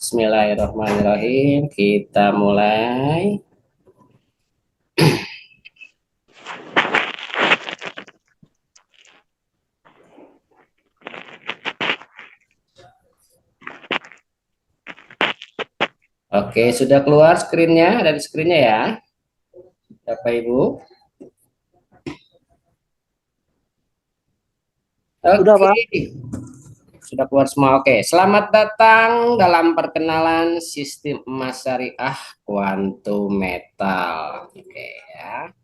Bismillahirrahmanirrahim. Kita mulai. Oke, sudah keluar screen-nya, dari screen-nya ya, Bapak Ibu. Sudah, Oke, Pak. sudah keluar semua. Oke, selamat datang dalam perkenalan sistem emas syariah kuantum metal. Oke ya.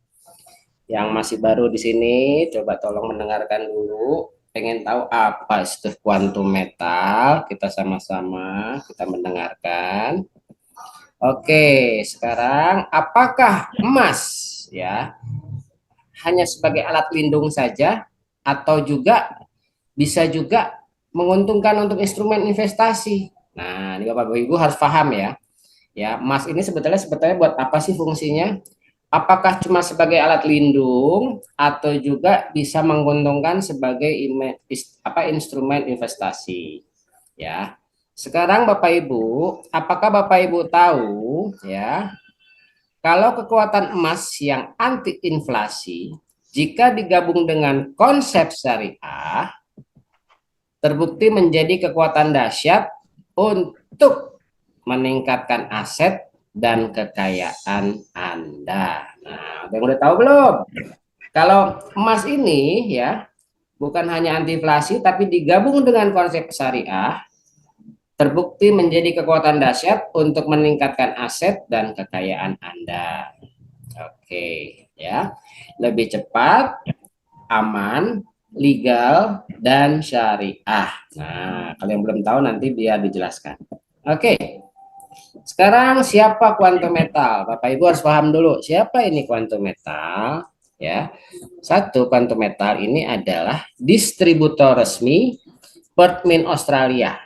Yang masih baru di sini, coba tolong mendengarkan dulu. Pengen tahu apa itu kuantum metal? Kita sama-sama kita mendengarkan. Oke, sekarang apakah emas ya hanya sebagai alat lindung saja atau juga bisa juga menguntungkan untuk instrumen investasi? Nah, ini Bapak Ibu harus paham ya. Ya, emas ini sebetulnya buat apa sih fungsinya? Apakah cuma sebagai alat lindung atau juga bisa menguntungkan sebagai instrumen investasi? Ya. Sekarang Bapak Ibu, apakah Bapak Ibu tahu ya, kalau kekuatan emas yang anti inflasi jika digabung dengan konsep syariah terbukti menjadi kekuatan dahsyat untuk meningkatkan aset dan kekayaan Anda. Nah, yang udah tahu belum? Kalau emas ini ya bukan hanya anti inflasi tapi digabung dengan konsep syariah terbukti menjadi kekuatan dahsyat untuk meningkatkan aset dan kekayaan Anda. Oke, ya. Lebih cepat, aman, legal, dan syariah. Nah, kalau yang belum tahu nanti biar dijelaskan. Oke, sekarang siapa kuantum metal? Bapak Ibu harus paham dulu, siapa ini kuantum metal? Ya, satu, kuantum metal ini adalah distributor resmi Perth Mint Australia.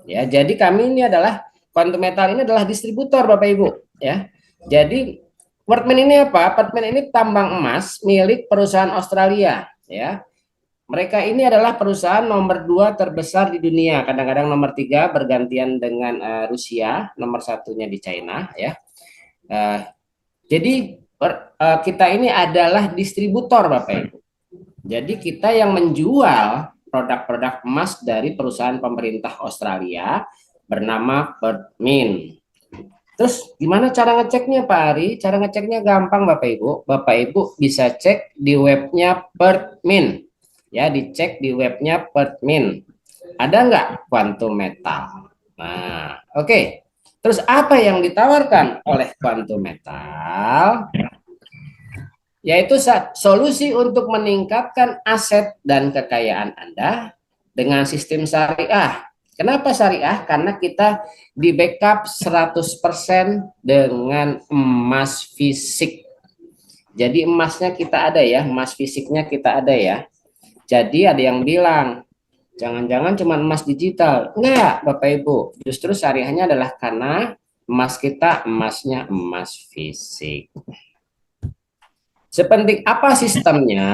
Ya, jadi kami ini adalah kuantum metal ini adalah distributor Bapak Ibu. Ya, jadi Perth Mint ini apa? Perth Mint ini tambang emas milik perusahaan Australia. Ya, mereka ini adalah perusahaan nomor 2 terbesar di dunia. Kadang-kadang nomor 3 bergantian dengan Rusia, nomor satunya di China. Ya, uh, jadi kita ini adalah distributor Bapak Ibu. Jadi kita yang menjual produk-produk emas dari perusahaan pemerintah Australia bernama Pertmin. Terus gimana cara ngeceknya Pak Ari? Cara ngeceknya gampang Bapak Ibu. Bapak Ibu bisa cek di webnya Pertmin. Ya, dicek di webnya Pertmin. Ada nggak kuantum metal? Nah, oke. Terus apa yang ditawarkan oleh kuantum metal? Yaitu solusi untuk meningkatkan aset dan kekayaan Anda dengan sistem syariah. Kenapa syariah? Karena kita di backup 100% dengan emas fisik. Jadi emasnya kita ada ya, emas fisiknya kita ada ya. Jadi ada yang bilang, jangan-jangan cuma emas digital. Enggak, Bapak Ibu. Justru syariahnya adalah karena emas kita, emasnya emas fisik. Sepenting apa sistemnya?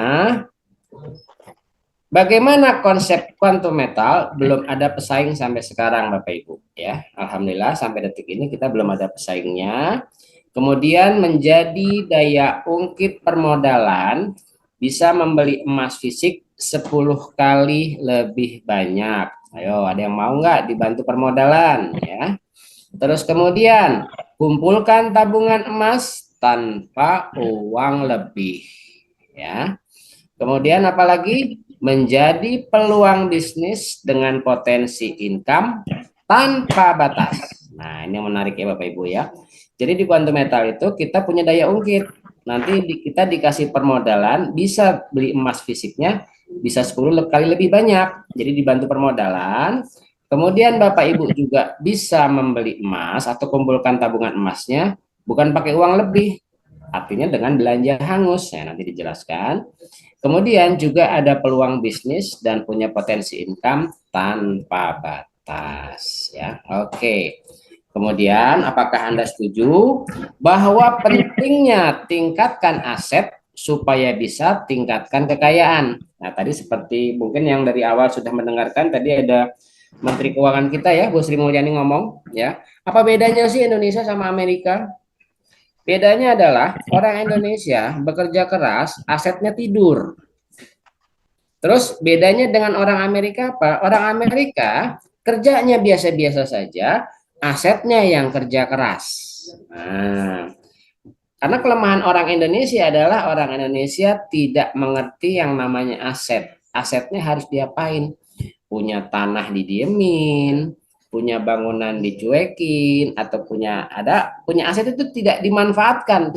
Bagaimana konsep kuantum metal? Belum ada pesaing sampai sekarang, Bapak Ibu. Ya, alhamdulillah sampai detik ini kita belum ada pesaingnya. Kemudian menjadi daya ungkit permodalan bisa membeli emas fisik 10 kali lebih banyak. Ayo, ada yang mau nggak dibantu permodalan? Ya. Terus kemudian kumpulkan tabungan emas tanpa uang lebih. Ya. Kemudian apalagi menjadi peluang bisnis dengan potensi income tanpa batas. Nah, ini yang menarik ya Bapak Ibu ya. Jadi di kuantum metal itu kita punya daya ungkit. Nanti kita dikasih permodalan bisa beli emas fisiknya bisa 10 kali lebih banyak. Jadi dibantu permodalan. Kemudian Bapak Ibu juga bisa membeli emas atau kumpulkan tabungan emasnya bukan pakai uang lebih. Artinya dengan belanja hangus. Ya, nanti dijelaskan. Kemudian juga ada peluang bisnis dan punya potensi income tanpa batas ya. Oke. Kemudian apakah Anda setuju bahwa pentingnya tingkatkan aset supaya bisa tingkatkan kekayaan? Nah, tadi seperti mungkin yang dari awal sudah mendengarkan tadi ada Menteri Keuangan kita ya, Bu Sri Mulyani ngomong ya. Apa bedanya sih Indonesia sama Amerika? Bedanya adalah orang Indonesia bekerja keras, asetnya tidur. Terus bedanya dengan orang Amerika apa? Orang Amerika kerjanya biasa-biasa saja, asetnya yang kerja keras. Nah, karena kelemahan orang Indonesia adalah orang Indonesia tidak mengerti yang namanya aset. Asetnya harus diapain? Punya tanah didiemin, punya bangunan dicuekin, atau punya aset itu tidak dimanfaatkan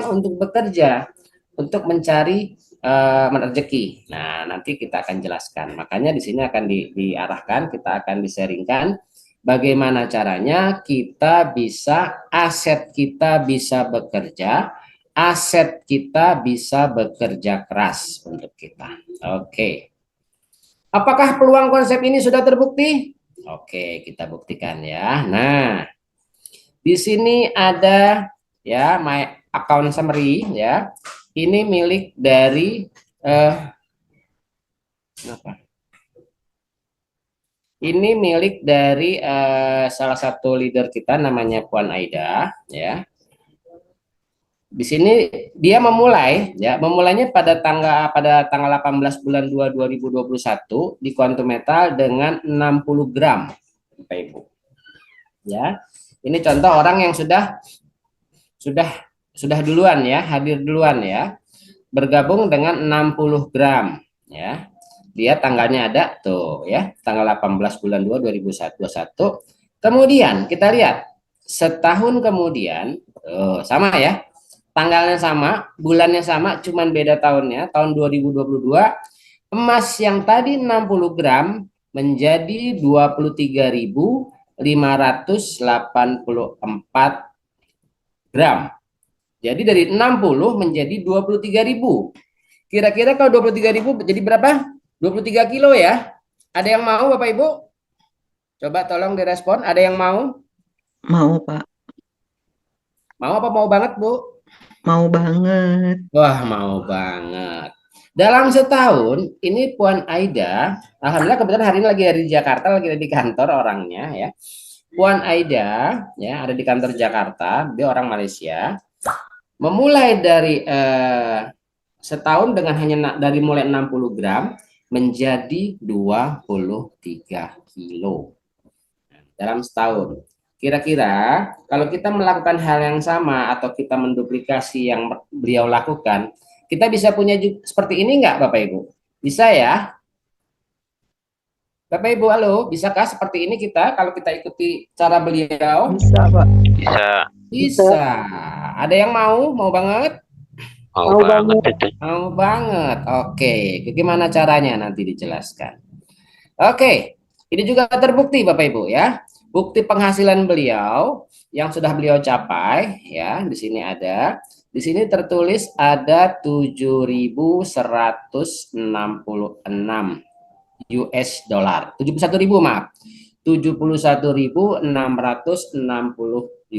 untuk bekerja, untuk mencari rezeki. Nah, nanti kita akan jelaskan. Makanya di sini akan diarahkan, kita akan diseringkan bagaimana caranya aset kita bisa bekerja, aset kita bisa bekerja keras untuk kita. Oke. Apakah peluang konsep ini sudah terbukti? Oke, kita buktikan ya. Nah, di sini ada ya my account summary ya. Ini milik dari apa? Ini milik dari salah satu leader kita namanya Puan Aida ya. Di sini dia memulainya pada tanggal 18 bulan 2 2021 di Quantum Metal dengan 60 gram, Bapak Ibu. Ya. Ini contoh orang yang sudah sudah duluan ya, hadir duluan ya. Bergabung dengan 60 gram ya. Dia tanggalnya ada tuh ya, tanggal 18 bulan 2 2021. Kemudian kita lihat setahun kemudian sama ya. Tanggalnya sama, bulannya sama, cuman beda tahunnya, tahun 2022, emas yang tadi 60 gram menjadi 23.584 gram. Jadi dari 60 menjadi 23.000. Kira-kira kalau 23.000 jadi berapa? 23 kilo ya. Ada yang mau Bapak Ibu? Coba tolong direspon. Ada yang mau? Mau, Pak. Mau apa mau banget, Bu? Mau banget. Wah, mau banget. Dalam setahun, ini Puan Aida, alhamdulillah kebetulan hari ini lagi ada di Jakarta, lagi ada di kantor orangnya ya. Puan Aida ya ada di kantor Jakarta, dia orang Malaysia. Memulai dari setahun dengan dari mulai 60 gram menjadi 23 kilo dalam setahun. Kira-kira kalau kita melakukan hal yang sama atau kita menduplikasi yang beliau lakukan, kita bisa punya seperti ini nggak Bapak Ibu? Bisa ya? Bapak Ibu, halo, bisakah seperti ini kita kalau kita ikuti cara beliau? Bisa, Pak. Bisa. Bisa. Ada yang mau? Mau banget? Mau banget itu. Mau banget. Oke, gimana caranya nanti dijelaskan. Oke, ini juga terbukti Bapak Ibu ya. Bukti penghasilan beliau yang sudah beliau capai ya, di sini ada. Di sini tertulis ada 7.166 US dollar. 71.000 maaf. 71.660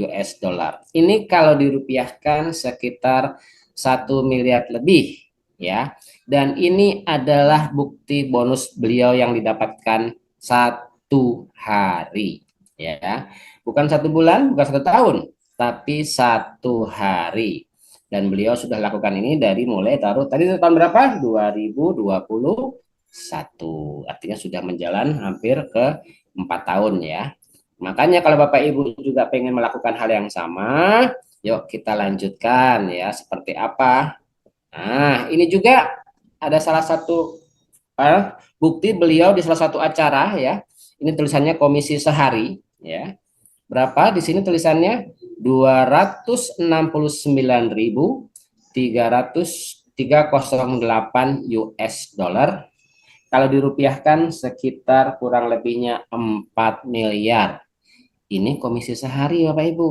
US dollar. Ini kalau dirupiahkan sekitar 1 miliar lebih ya. Dan ini adalah bukti bonus beliau yang didapatkan 1 hari ya. Bukan 1 bulan, bukan 1 tahun, tapi 1 hari. Dan beliau sudah lakukan ini dari mulai tadi tahun berapa? 2021. Artinya sudah menjalan hampir ke 4 tahun ya. Makanya kalau Bapak Ibu juga pengen melakukan hal yang sama, yuk kita lanjutkan ya. Seperti apa? Nah, ini juga ada salah satu bukti beliau di salah satu acara ya. Ini tulisannya komisi sehari ya. Berapa di sini tulisannya? 269.308 US dollar. Kalau dirupiahkan sekitar kurang lebihnya 4 miliar. Ini komisi sehari Bapak Ibu.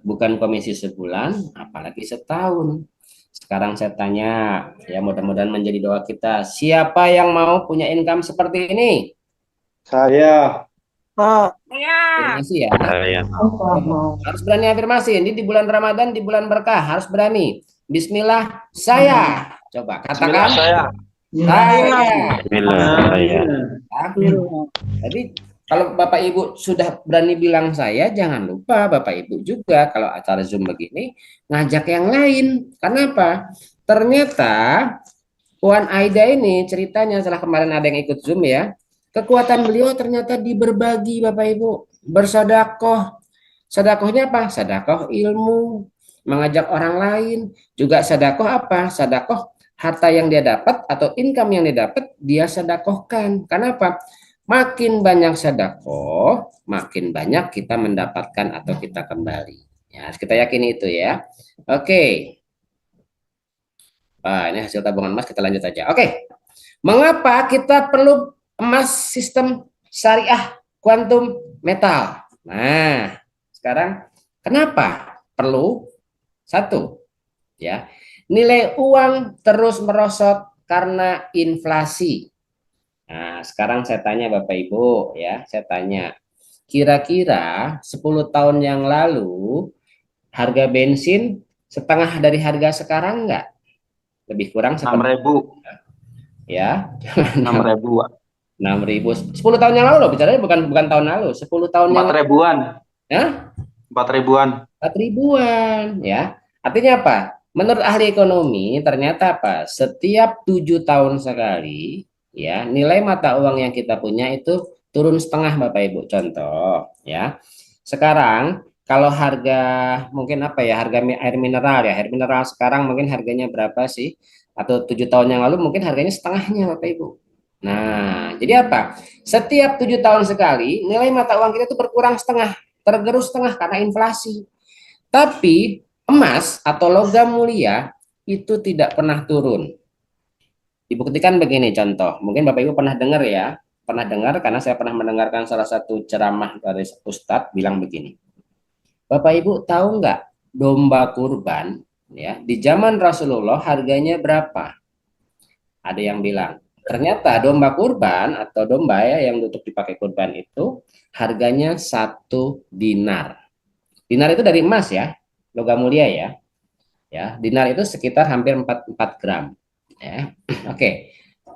Bukan komisi sebulan, apalagi setahun. Sekarang saya tanya, ya mudah-mudahan menjadi doa kita. Siapa yang mau punya income seperti ini? Saya. Pak. Afirmasi ya. Saya Mau. Harus berani afirmasi. Ini di bulan Ramadan, di bulan berkah. Harus berani. Bismillah, saya. Coba katakan. Bismillah, saya. Saya. Bismillah, saya. Ya. Jadi kalau Bapak Ibu sudah berani bilang saya, jangan lupa Bapak Ibu juga kalau acara Zoom begini ngajak yang lain. Kenapa? Ternyata Puan Aida ini ceritanya setelah kemarin ada yang ikut Zoom ya, kekuatan beliau ternyata di berbagi Bapak Ibu, bersodakoh. Sodakohnya apa? Sodakoh ilmu, mengajak orang lain. Juga sodakoh apa? Sodakoh harta yang dia dapat atau income yang dia dapat, dia sodakohkan. Kenapa? Makin banyak sodakoh, makin banyak kita mendapatkan atau kita kembali. Ya, kita yakini itu ya. Oke. Ini hasil tabungan emas, kita lanjut aja. Oke. Mengapa kita perlu emas sistem syariah kuantum metal? Nah, sekarang kenapa perlu? Satu, ya. Nilai uang terus merosot karena inflasi. Nah, sekarang saya tanya Bapak Ibu, ya, saya tanya, kira-kira 10 tahun yang lalu harga bensin setengah dari harga sekarang enggak? Lebih kurang enam seperti ribu ya. 6.000 6.000, 10 tahun yang lalu loh, bicaranya bukan tahun lalu, 10 tahun yang 4 lalu. ribuan Ya, 4 ribuan 4 ribuan, ya. Artinya apa? Menurut ahli ekonomi, ternyata apa? Setiap 7 tahun sekali, ya, nilai mata uang yang kita punya itu turun setengah, Bapak Ibu. Contoh, ya. Sekarang, kalau harga, mungkin apa ya, harga air mineral ya, air mineral sekarang mungkin harganya berapa sih? Atau 7 tahun yang lalu mungkin harganya setengahnya, Bapak Ibu. Nah, jadi apa? Setiap 7 tahun sekali, nilai mata uang kita itu berkurang setengah, tergerus setengah karena inflasi. Tapi emas atau logam mulia itu tidak pernah turun. Dibuktikan begini contoh, mungkin Bapak Ibu pernah dengar ya, pernah dengar karena saya pernah mendengarkan salah satu ceramah dari Ustadz bilang begini. Bapak Ibu tahu nggak domba kurban ya di zaman Rasulullah harganya berapa? Ada yang bilang ternyata domba kurban atau domba ya yang untuk dipakai kurban itu harganya 1 dinar. Dinar itu dari emas ya, logam mulia ya. Ya, dinar itu sekitar hampir 4 gram. Ya. Oke.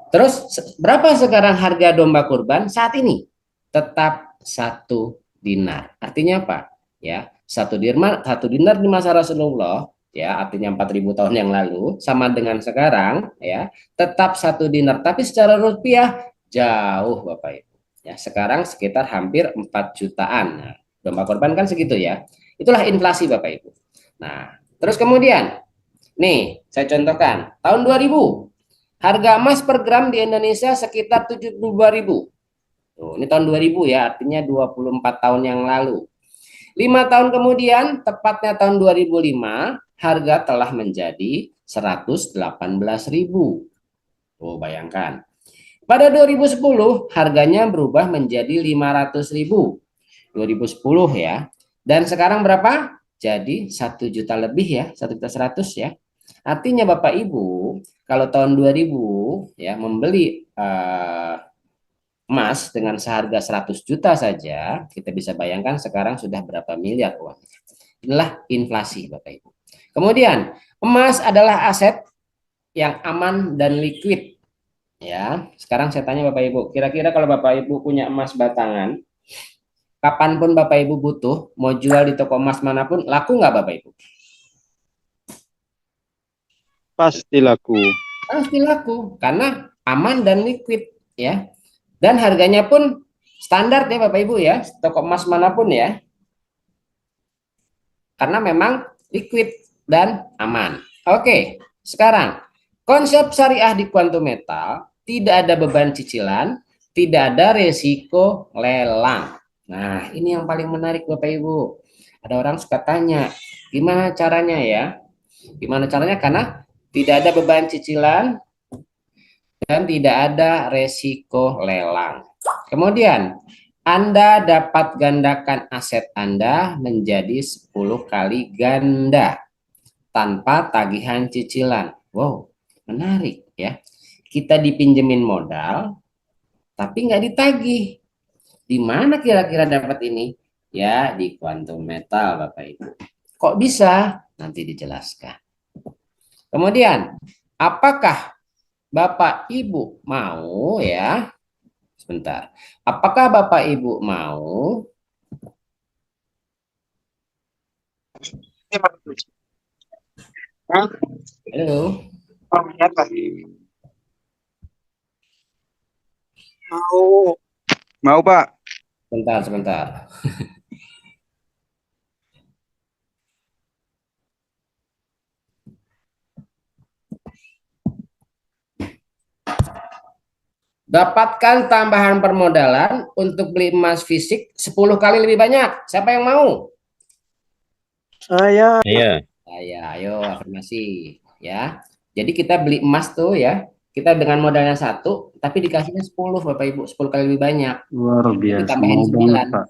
Terus berapa sekarang harga domba kurban saat ini? Tetap 1 dinar. Artinya apa? Ya, 1 dinar di masa Rasulullah ya, artinya 4.000 tahun yang lalu sama dengan sekarang ya, tetap 1 dinar, tapi secara rupiah jauh Bapak Ibu. Ya, sekarang sekitar hampir 4 jutaan. Nah, domba kurban kan segitu ya. Itulah inflasi Bapak Ibu. Nah, terus kemudian, nih saya contohkan, tahun 2000, harga emas per gram di Indonesia sekitar 72.000. Tuh, ini tahun 2000 ya, artinya 24 tahun yang lalu. 5 tahun kemudian, tepatnya tahun 2005, harga telah menjadi 118.000. Tuh, bayangkan. Pada 2010, harganya berubah menjadi 500.000. 2010 ya. Dan sekarang berapa? Jadi 1 juta lebih ya, 1.100.000 ya. Artinya Bapak Ibu, kalau tahun 2000 ya membeli emas dengan seharga 100 juta saja, kita bisa bayangkan sekarang sudah berapa miliar uang. Inilah inflasi Bapak Ibu. Kemudian, emas adalah aset yang aman dan liquid. Ya, sekarang saya tanya Bapak Ibu, kira-kira kalau Bapak Ibu punya emas batangan, kapanpun Bapak Ibu butuh, mau jual di toko emas manapun, laku nggak Bapak Ibu? pasti laku. Pasti laku, karena aman dan liquid ya. Dan harganya pun standar ya Bapak Ibu ya, toko emas manapun ya. Karena memang liquid dan aman. Oke, sekarang konsep syariah di kuantum metal tidak ada beban cicilan, tidak ada resiko lelang. Nah, ini yang paling menarik Bapak Ibu. Ada orang suka tanya, gimana caranya ya? Gimana caranya? Karena tidak ada beban cicilan dan tidak ada resiko lelang. Kemudian, Anda dapat gandakan aset Anda menjadi 10 kali ganda tanpa tagihan cicilan. Wow, menarik ya. Kita dipinjemin modal, tapi nggak ditagih. Di mana kira-kira dapat ini? Ya, di kuantum metal, Bapak Ibu. Kok bisa? Nanti dijelaskan. Kemudian, apakah Bapak Ibu mau ya Sebentar. Apakah Bapak Ibu mau? Halo. Mau. Mau, Pak. Sebentar, sebentar. Dapatkan tambahan permodalan untuk beli emas fisik 10 kali lebih banyak. Siapa yang mau? Saya. Iya. Ayo afirmasi ya. Jadi kita beli emas tuh ya. Kita dengan modalnya 1, tapi dikasihnya 10 Bapak Ibu, 10 kali lebih banyak. Luar Jadi biasa. tambahin Mau banget, 9. Pak.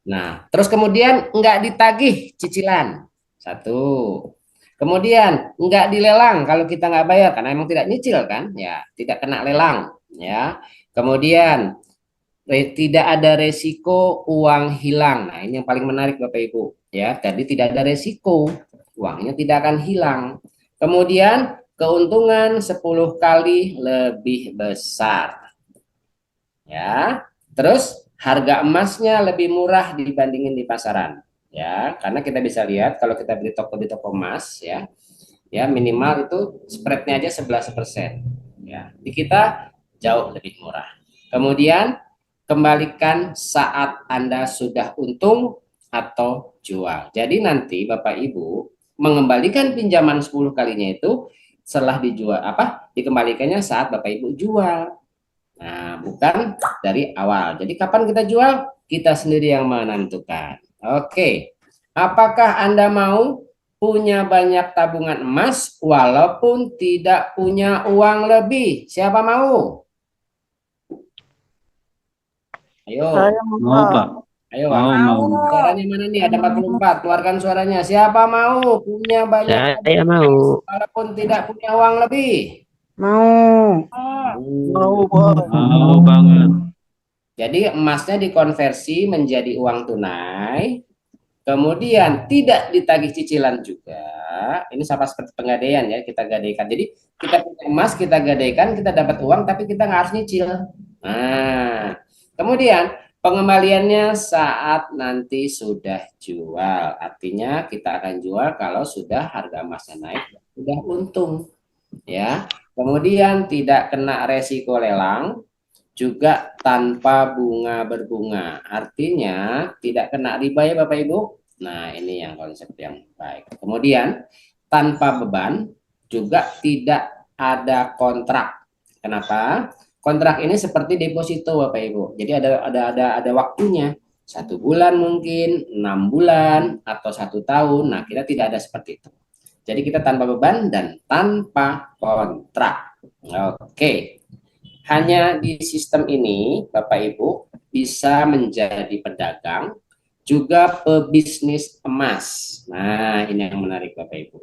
Nah, terus kemudian nggak ditagih cicilan. 1. Kemudian nggak dilelang kalau kita nggak bayar karena emang tidak nyicil kan, ya tidak kena lelang, ya. Kemudian tidak ada resiko uang hilang. Nah, ini yang paling menarik Bapak Ibu, ya. Tadi tidak ada resiko, uangnya tidak akan hilang. Kemudian keuntungan 10 kali lebih besar. Ya. Terus harga emasnya lebih murah dibandingin di pasaran. Ya, karena kita bisa lihat kalau kita beli toko di toko emas ya, ya minimal itu spreadnya aja 11%. Ya, di kita jauh lebih murah. Kemudian kembalikan saat Anda sudah untung atau jual. Jadi nanti Bapak Ibu mengembalikan pinjaman 10 kalinya itu setelah dijual dikembalikannya saat Bapak Ibu jual. Nah, bukan dari awal. Jadi kapan kita jual? Kita sendiri yang menentukan. Oke. Apakah Anda mau punya banyak tabungan emas walaupun tidak punya uang lebih? Siapa mau? Ayo. Saya Mau, Pak. Ayo, Mau. suaranya mana nih? Ada 44. Keluarkan suaranya. Siapa mau punya banyak Saya mau. walaupun tidak punya uang lebih? mau. Mau, Pak. Mau banget. Jadi emasnya dikonversi menjadi uang tunai, kemudian tidak ditagih cicilan juga. Ini sama seperti penggadaian ya, kita gadaikan. Jadi kita punya emas, kita gadaikan, kita dapat uang, tapi kita nggak harus nyicil. Nah, kemudian pengembaliannya saat nanti sudah jual. Artinya kita akan jual kalau sudah harga emasnya naik, sudah untung. Ya, kemudian tidak kena resiko lelang, juga tanpa bunga berbunga. Artinya tidak kena riba ya Bapak Ibu. Nah, ini yang konsep yang baik. Kemudian tanpa beban, juga tidak ada kontrak. Kenapa? Kontrak ini seperti deposito Bapak Ibu. Jadi ada waktunya. 1 bulan mungkin, 6 bulan atau 1 tahun. Nah, kita tidak ada seperti itu. Jadi kita tanpa beban dan tanpa kontrak. Oke. Hanya di sistem ini, Bapak Ibu, bisa menjadi pedagang, juga pebisnis emas. Nah, ini yang menarik Bapak Ibu.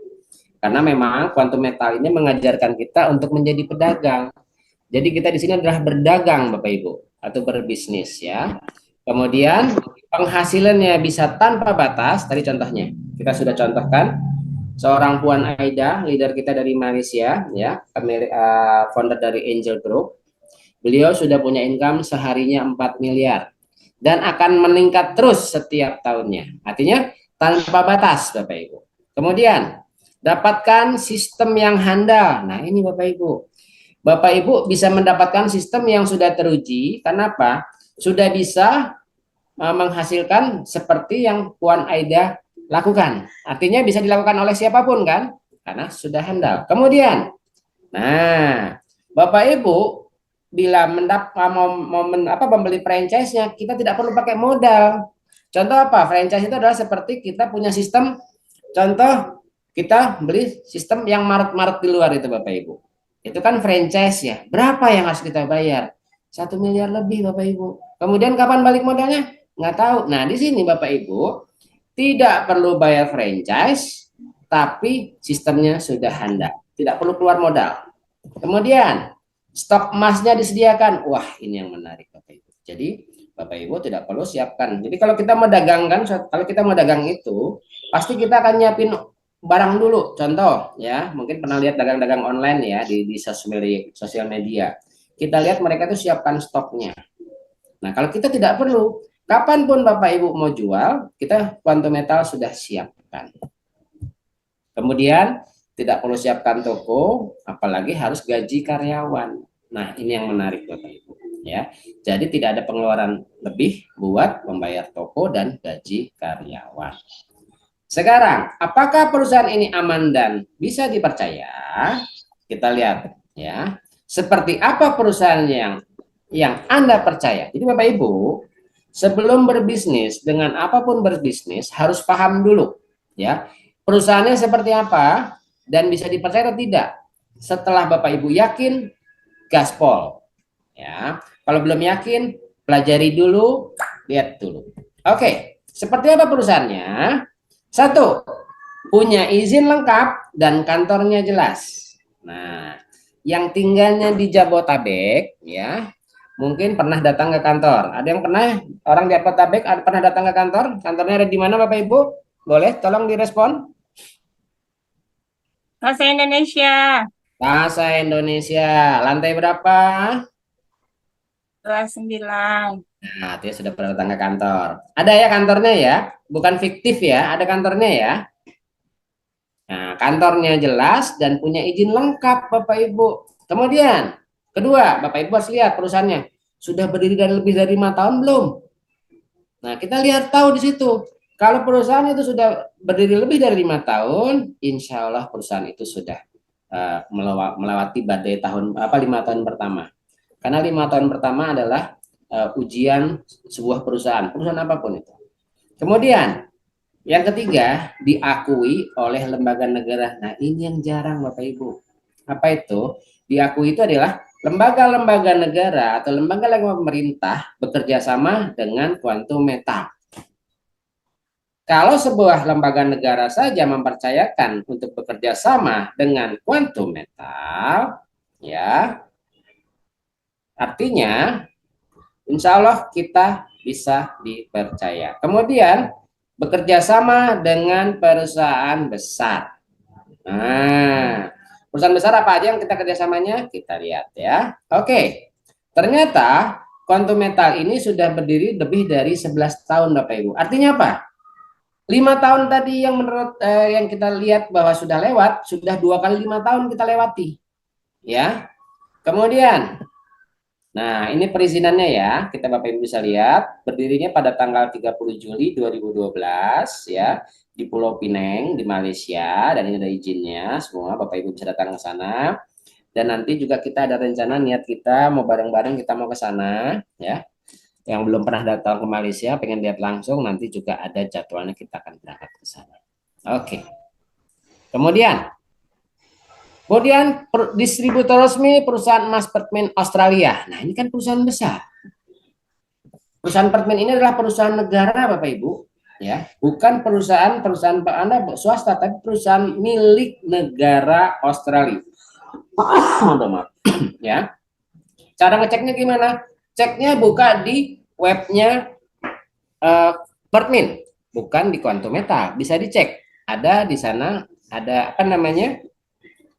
Karena memang Quantum Metal ini mengajarkan kita untuk menjadi pedagang. Jadi kita di sini adalah berdagang Bapak Ibu, atau berbisnis ya. Kemudian penghasilannya bisa tanpa batas, tadi contohnya. Kita sudah contohkan seorang Puan Aida, leader kita dari Malaysia ya, founder dari Angel Group. Beliau sudah punya income seharinya 4 miliar dan akan meningkat terus setiap tahunnya. Artinya tanpa batas Bapak Ibu. Kemudian dapatkan sistem yang handal. Nah, ini Bapak Ibu. Bapak Ibu bisa mendapatkan sistem yang sudah teruji. Kenapa? Sudah bisa menghasilkan seperti yang Puan Aida lakukan. Artinya bisa dilakukan oleh siapapun kan? Karena sudah handal. Kemudian, nah, Bapak Ibu bila membeli franchise-nya, kita tidak perlu pakai modal. Contoh apa? Franchise itu adalah seperti kita punya sistem. Contoh kita beli sistem yang Maret di luar itu Bapak Ibu. Itu kan franchise ya. Berapa yang harus kita bayar? 1 miliar lebih Bapak Ibu. Kemudian kapan balik modalnya? Nggak tahu. Nah, di sini Bapak Ibu tidak perlu bayar franchise, tapi sistemnya sudah handal. Tidak perlu keluar modal. Kemudian stok emasnya disediakan. Wah, ini yang menarik Bapak Ibu. Jadi Bapak Ibu tidak perlu siapkan. Jadi kalau kita mau dagang kan, kalau kita mau dagang itu, pasti kita akan nyiapin barang dulu. Contoh ya, mungkin pernah lihat dagang-dagang online ya di sosial media. Kita lihat mereka tuh siapkan stoknya. Nah, kalau kita tidak perlu, kapanpun Bapak Ibu mau jual, kita Quantum Metal sudah siapkan. Kemudian tidak perlu siapkan toko, apalagi harus gaji karyawan. Nah, ini yang menarik Bapak Ibu ya. Jadi tidak ada pengeluaran lebih buat membayar toko dan gaji karyawan. Sekarang, apakah perusahaan ini aman dan bisa dipercaya? Kita lihat ya. Seperti apa perusahaan yang Anda percaya? Jadi Bapak Ibu, sebelum berbisnis dengan apapun berbisnis harus paham dulu ya. Perusahaannya seperti apa dan bisa dipercaya atau tidak. Setelah Bapak Ibu yakin, gaspol ya. Kalau belum yakin, pelajari dulu, lihat dulu. Oke, seperti apa perusahaannya? Satu, punya izin lengkap dan kantornya jelas. Nah, yang tinggalnya di Jabotabek ya, mungkin pernah datang ke kantor. Ada yang pernah orang di Jabotabek pernah datang ke kantor? Kantornya ada di mana Bapak Ibu? Boleh tolong direspon. Bahasa Indonesia Bahasa Indonesia. Lantai berapa? 29. Nah, dia sudah pernah datang ke kantor. Ada ya kantornya ya, bukan fiktif ya, ada kantornya ya. Nah, kantornya jelas dan punya izin lengkap Bapak Ibu. Kemudian, kedua, Bapak Ibu harus lihat perusahaannya. Sudah berdiri dari lebih dari 5 tahun belum? Nah, kita lihat tahu di situ. Kalau perusahaan itu sudah berdiri lebih dari 5 tahun, insya Allah perusahaan itu sudah melewati badai tahun 5 tahun pertama. Karena 5 tahun pertama adalah ujian sebuah perusahaan apapun itu. Kemudian yang ketiga, diakui oleh lembaga negara. Nah, ini yang jarang Bapak Ibu. Apa itu? Diakui itu adalah lembaga-lembaga negara atau lembaga-lembaga pemerintah bekerja sama dengan Quantum Metal. Kalau sebuah lembaga negara saja mempercayakan untuk bekerja sama dengan Quantum Metal, ya, artinya insya Allah kita bisa dipercaya. Kemudian bekerja sama dengan perusahaan besar. Nah, perusahaan besar apa aja yang kita kerjasamanya? Kita lihat ya. Oke, ternyata Quantum Metal ini sudah berdiri lebih dari 11 tahun Bapak Ibu. Artinya apa? 5 tahun tadi yang menurut yang kita lihat bahwa sudah lewat, sudah 2 kali 5 tahun kita lewati. Ya. Kemudian, nah ini perizinannya ya, kita Bapak Ibu bisa lihat, berdirinya pada tanggal 30 Juli 2012 ya, di Pulau Pinang di Malaysia, dan ini ada izinnya, semua Bapak Ibu bisa datang ke sana. Dan nanti juga kita ada rencana niat kita mau bareng-bareng kita mau ke sana ya. Yang belum pernah datang ke Malaysia, pengen lihat langsung, nanti juga ada jadwalnya kita akan berangkat ke sana. Oke. Kemudian distributor resmi perusahaan emas Pertmen Australia. Nah, ini kan perusahaan besar. Perusahaan Pertmen ini adalah perusahaan negara Bapak Ibu, ya. Bukan perusahaan Anda swasta, tapi perusahaan milik negara Australia. Ya. Cara ngeceknya gimana? Ceknya buka di webnya Pertmen, bukan di Quantum Metal. Bisa dicek. Ada di sana, ada apa namanya?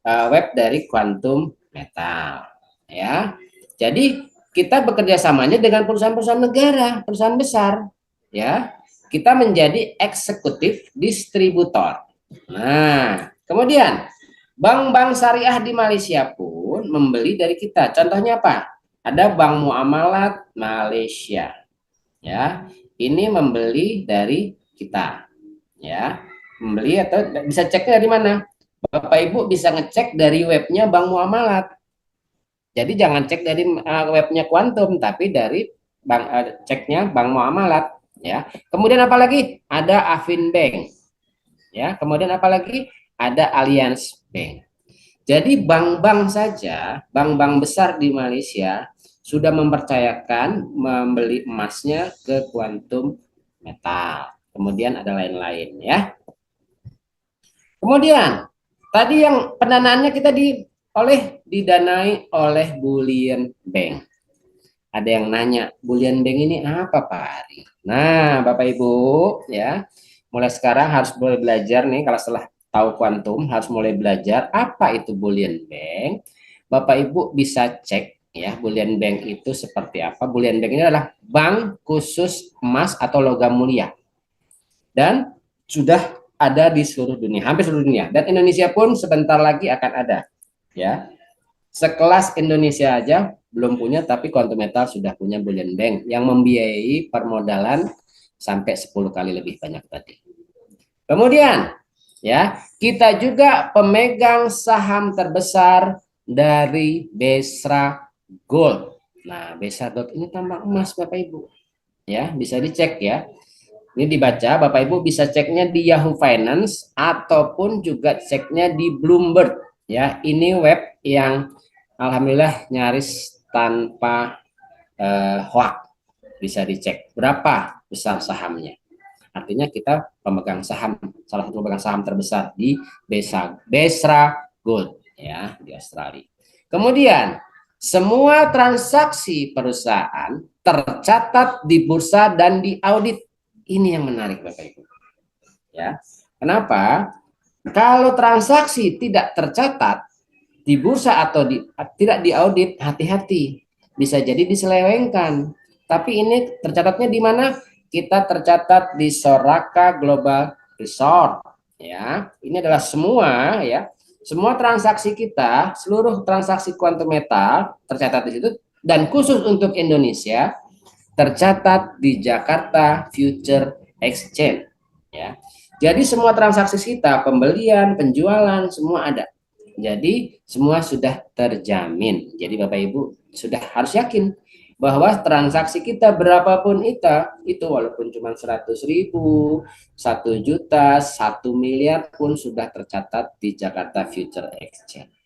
Web dari Quantum Metal ya. Jadi kita bekerja samanya dengan perusahaan-perusahaan negara, perusahaan besar ya. Kita menjadi eksekutif distributor. Nah, kemudian bank-bank syariah di Malaysia pun membeli dari kita. Contohnya apa? Ada Bank Muamalat Malaysia ya. Ini membeli dari kita ya. Membeli atau bisa ceknya dari mana? Bapak Ibu bisa ngecek dari webnya Bank Muamalat. Jadi jangan cek dari webnya Quantum, tapi dari ceknya Bank Muamalat. Ya. Kemudian apalagi ada Afin Bank. Ya. Kemudian apalagi ada Alliance Bank. Jadi bank-bank saja, bank-bank besar di Malaysia sudah mempercayakan membeli emasnya ke Quantum Metal. Kemudian ada lain-lain ya. Kemudian tadi yang pendanaannya kita didanai oleh Bullion Bank. Ada yang nanya, Bullion Bank ini apa Pak Ari? Nah, Bapak Ibu ya, mulai sekarang harus mulai belajar nih, kalau setelah tahu Quantum harus mulai belajar apa itu Bullion Bank. Bapak Ibu bisa cek ya. Bullion bank itu seperti apa? Bullion bank ini adalah bank khusus emas atau logam mulia dan sudah ada di seluruh dunia, hampir seluruh dunia, dan Indonesia pun sebentar lagi akan ada, ya. Sekelas Indonesia aja belum punya, tapi Quantum Metal sudah punya bullion bank yang membiayai permodalan sampai 10 kali lebih banyak tadi. Kemudian, ya, kita juga pemegang saham terbesar dari Besra Gold. Nah, Besra Gold ini tambang emas Bapak Ibu. Ya, bisa dicek ya. Ini dibaca, Bapak Ibu bisa ceknya di Yahoo Finance ataupun juga ceknya di Bloomberg. Ya, ini web yang alhamdulillah nyaris tanpa hoax. Bisa dicek berapa besar sahamnya. Artinya kita pemegang saham, salah satu pemegang saham terbesar di Besra Gold ya di Australia. Kemudian semua transaksi perusahaan tercatat di bursa dan diaudit. Ini yang menarik Bapak Ibu. Ya. Kenapa? Kalau transaksi tidak tercatat di bursa atau tidak diaudit, hati-hati. Bisa jadi diselewengkan. Tapi ini tercatatnya di mana? Kita tercatat di Soraka Global Resort. Ya, ini adalah semua ya. Semua transaksi kita, seluruh transaksi Quantum Metal tercatat di situ dan khusus untuk Indonesia tercatat di Jakarta Future Exchange ya. Jadi semua transaksi kita, pembelian, penjualan semua ada. Jadi semua sudah terjamin. Jadi Bapak Ibu sudah harus yakin bahwa transaksi kita berapapun itu walaupun cuma 100.000, 1 juta, 1 miliar pun sudah tercatat di Jakarta Future Exchange.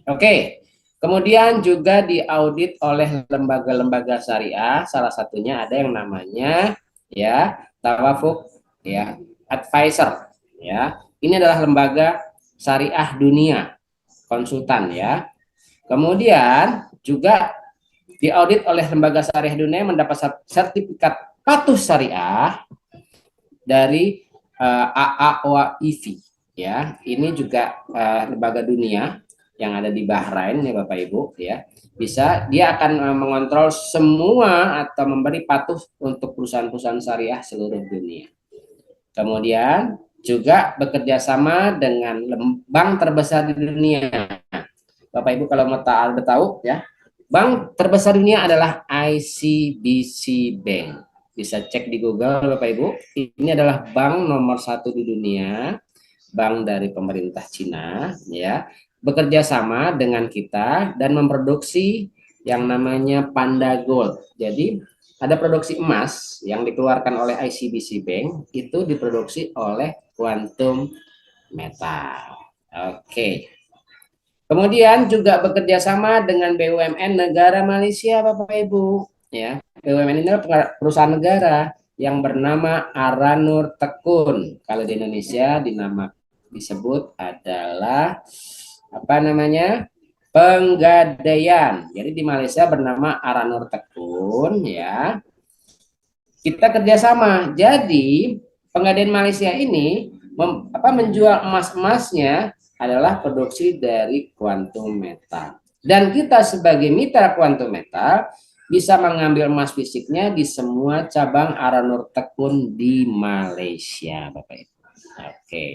Oke. Kemudian juga diaudit oleh lembaga-lembaga syariah, salah satunya ada yang namanya ya Tawafuk ya Advisor ya. Ini adalah lembaga syariah dunia, konsultan ya. Kemudian juga diaudit oleh lembaga syariah dunia mendapat sertifikat patuh syariah dari AAOIV ya. Ini juga lembaga dunia yang ada di Bahrain ya Bapak Ibu ya. Dia akan mengontrol semua atau memberi patuh untuk perusahaan-perusahaan syariah seluruh dunia. Kemudian juga bekerja sama dengan bank terbesar di dunia. Bapak Ibu kalau mau tahu ya, bank terbesar dunia adalah ICBC Bank. Bisa cek di Google Bapak Ibu. Ini adalah bank nomor 1 di dunia, bank dari pemerintah Cina ya. Bekerja sama dengan kita dan memproduksi yang namanya Panda Gold. Jadi ada produksi emas yang dikeluarkan oleh ICBC Bank itu diproduksi oleh Quantum Metal. Oke. Kemudian juga bekerja sama dengan BUMN negara Malaysia Bapak Ibu ya. BUMN ini adalah perusahaan negara yang bernama Aranur Tekun. Kalau di Indonesia disebut adalah apa namanya? Penggadaian. Jadi di Malaysia bernama Aranur Tekun ya. Kita kerjasama. Jadi Penggadaian Malaysia ini menjual emas-emasnya adalah produksi dari Quantum Metal. Dan kita sebagai mitra Quantum Metal bisa mengambil emas fisiknya di semua cabang Aranur Tekun di Malaysia, Bapak Ibu. Oke.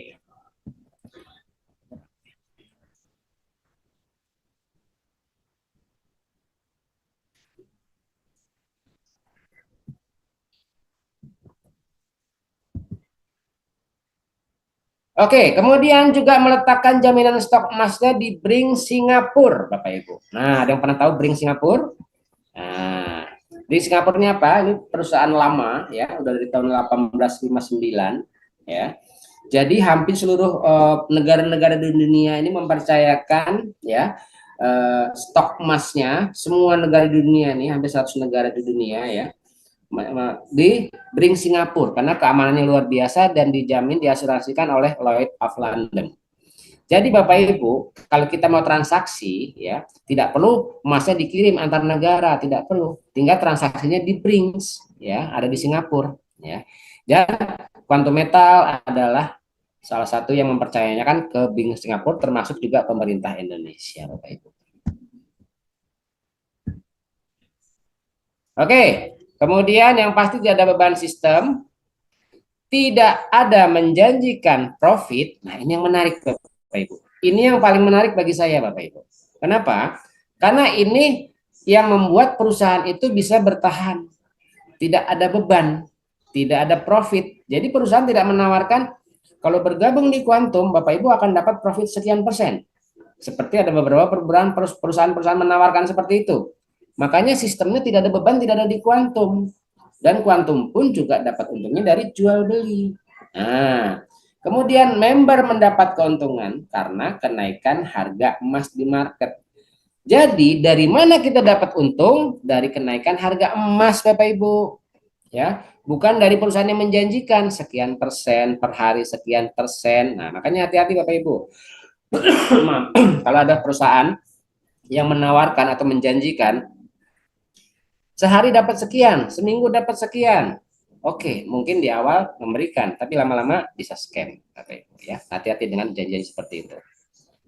Oke, kemudian juga meletakkan jaminan stok emasnya di Bring Singapura, Bapak Ibu. Nah, ada yang pernah tahu Bring Singapura? Nah, di Singapura ini apa? Ini perusahaan lama ya, udah dari tahun 1859 ya. Jadi hampir seluruh negara-negara di dunia ini mempercayakan ya stok emasnya, semua negara di dunia ini, hampir 100 negara di dunia ya, di Bring Singapura karena keamanannya luar biasa dan dijamin diasuransikan oleh Lloyd of London. Jadi Bapak Ibu, kalau kita mau transaksi ya, tidak perlu emasnya dikirim antar negara, tidak perlu. Tinggal transaksinya di Bring ya, ada di Singapura ya. Dan Quantum Metal adalah salah satu yang mempercayainya kan ke Bring Singapura termasuk juga pemerintah Indonesia Bapak Ibu. Oke, kemudian yang pasti tidak ada beban sistem, tidak ada menjanjikan profit. Nah, ini yang menarik Bapak Ibu. Ini yang paling menarik bagi saya Bapak Ibu. Kenapa? Karena ini yang membuat perusahaan itu bisa bertahan. Tidak ada beban, tidak ada profit. Jadi perusahaan tidak menawarkan kalau bergabung di Quantum, Bapak Ibu akan dapat profit sekian persen. Seperti ada beberapa perusahaan-perusahaan menawarkan seperti itu. Makanya sistemnya tidak ada beban, tidak ada di Quantum. Dan Quantum pun juga dapat untungnya dari jual beli. Nah, kemudian member mendapat keuntungan karena kenaikan harga emas di market. Jadi dari mana kita dapat untung? Dari kenaikan harga emas Bapak Ibu. Ya, bukan dari perusahaan yang menjanjikan sekian persen per hari, sekian persen. Nah, makanya hati-hati Bapak Ibu. Kalau ada perusahaan yang menawarkan atau menjanjikan sehari dapat sekian, seminggu dapat sekian. Oke, mungkin di awal memberikan, tapi lama-lama bisa scam, Bapak Ibu ya. Hati-hati dengan janji seperti itu.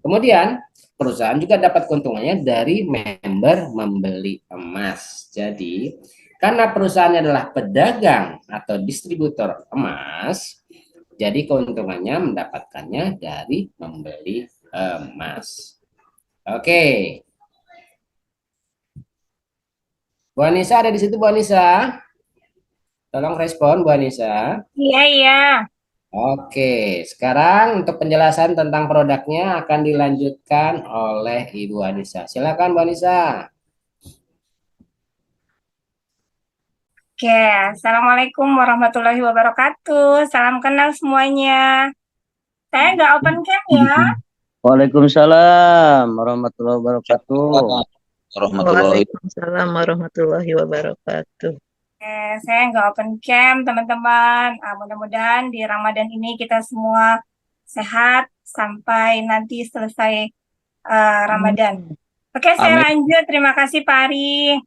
Kemudian perusahaan juga dapat keuntungannya dari member membeli emas. Jadi karena perusahaannya adalah pedagang atau distributor emas, jadi keuntungannya mendapatkannya dari membeli emas. Oke. Bu Anissa ada di situ, Bu Anissa? Tolong respon, Bu Anissa. Iya, iya. Oke, sekarang untuk penjelasan tentang produknya akan dilanjutkan oleh Ibu Anissa. Silakan Bu Anissa. Oke, Assalamualaikum warahmatullahi wabarakatuh. Salam kenal semuanya. Saya nggak open cam ya. Waalaikumsalam warahmatullahi wabarakatuh. Waalaikumsalam warahmatullahi wabarakatuh. Oke, saya nggak open cam, teman-teman. Mudah-mudahan di Ramadan ini kita semua sehat sampai nanti selesai Ramadan. Oke, saya lanjut. Terima kasih Pak Ari.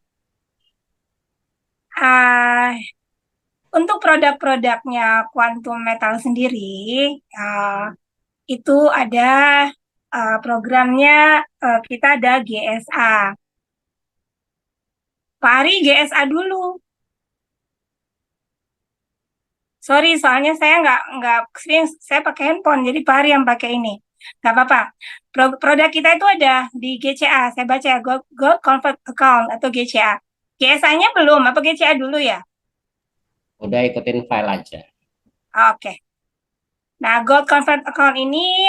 Untuk produk-produknya Quantum Metal sendiri, itu ada programnya, kita ada GSA. Pak Ari, GSA dulu. Sorry, soalnya saya nggak sering, saya pakai handphone, jadi Pak Ari yang pakai ini. Nggak apa-apa. Produk kita itu ada di GCA. Saya baca ya, Gold Convert Account atau GCA. GSA-nya belum, apa GCA dulu ya? Udah ikutin file aja. Oke. Nah, Gold Convert Account ini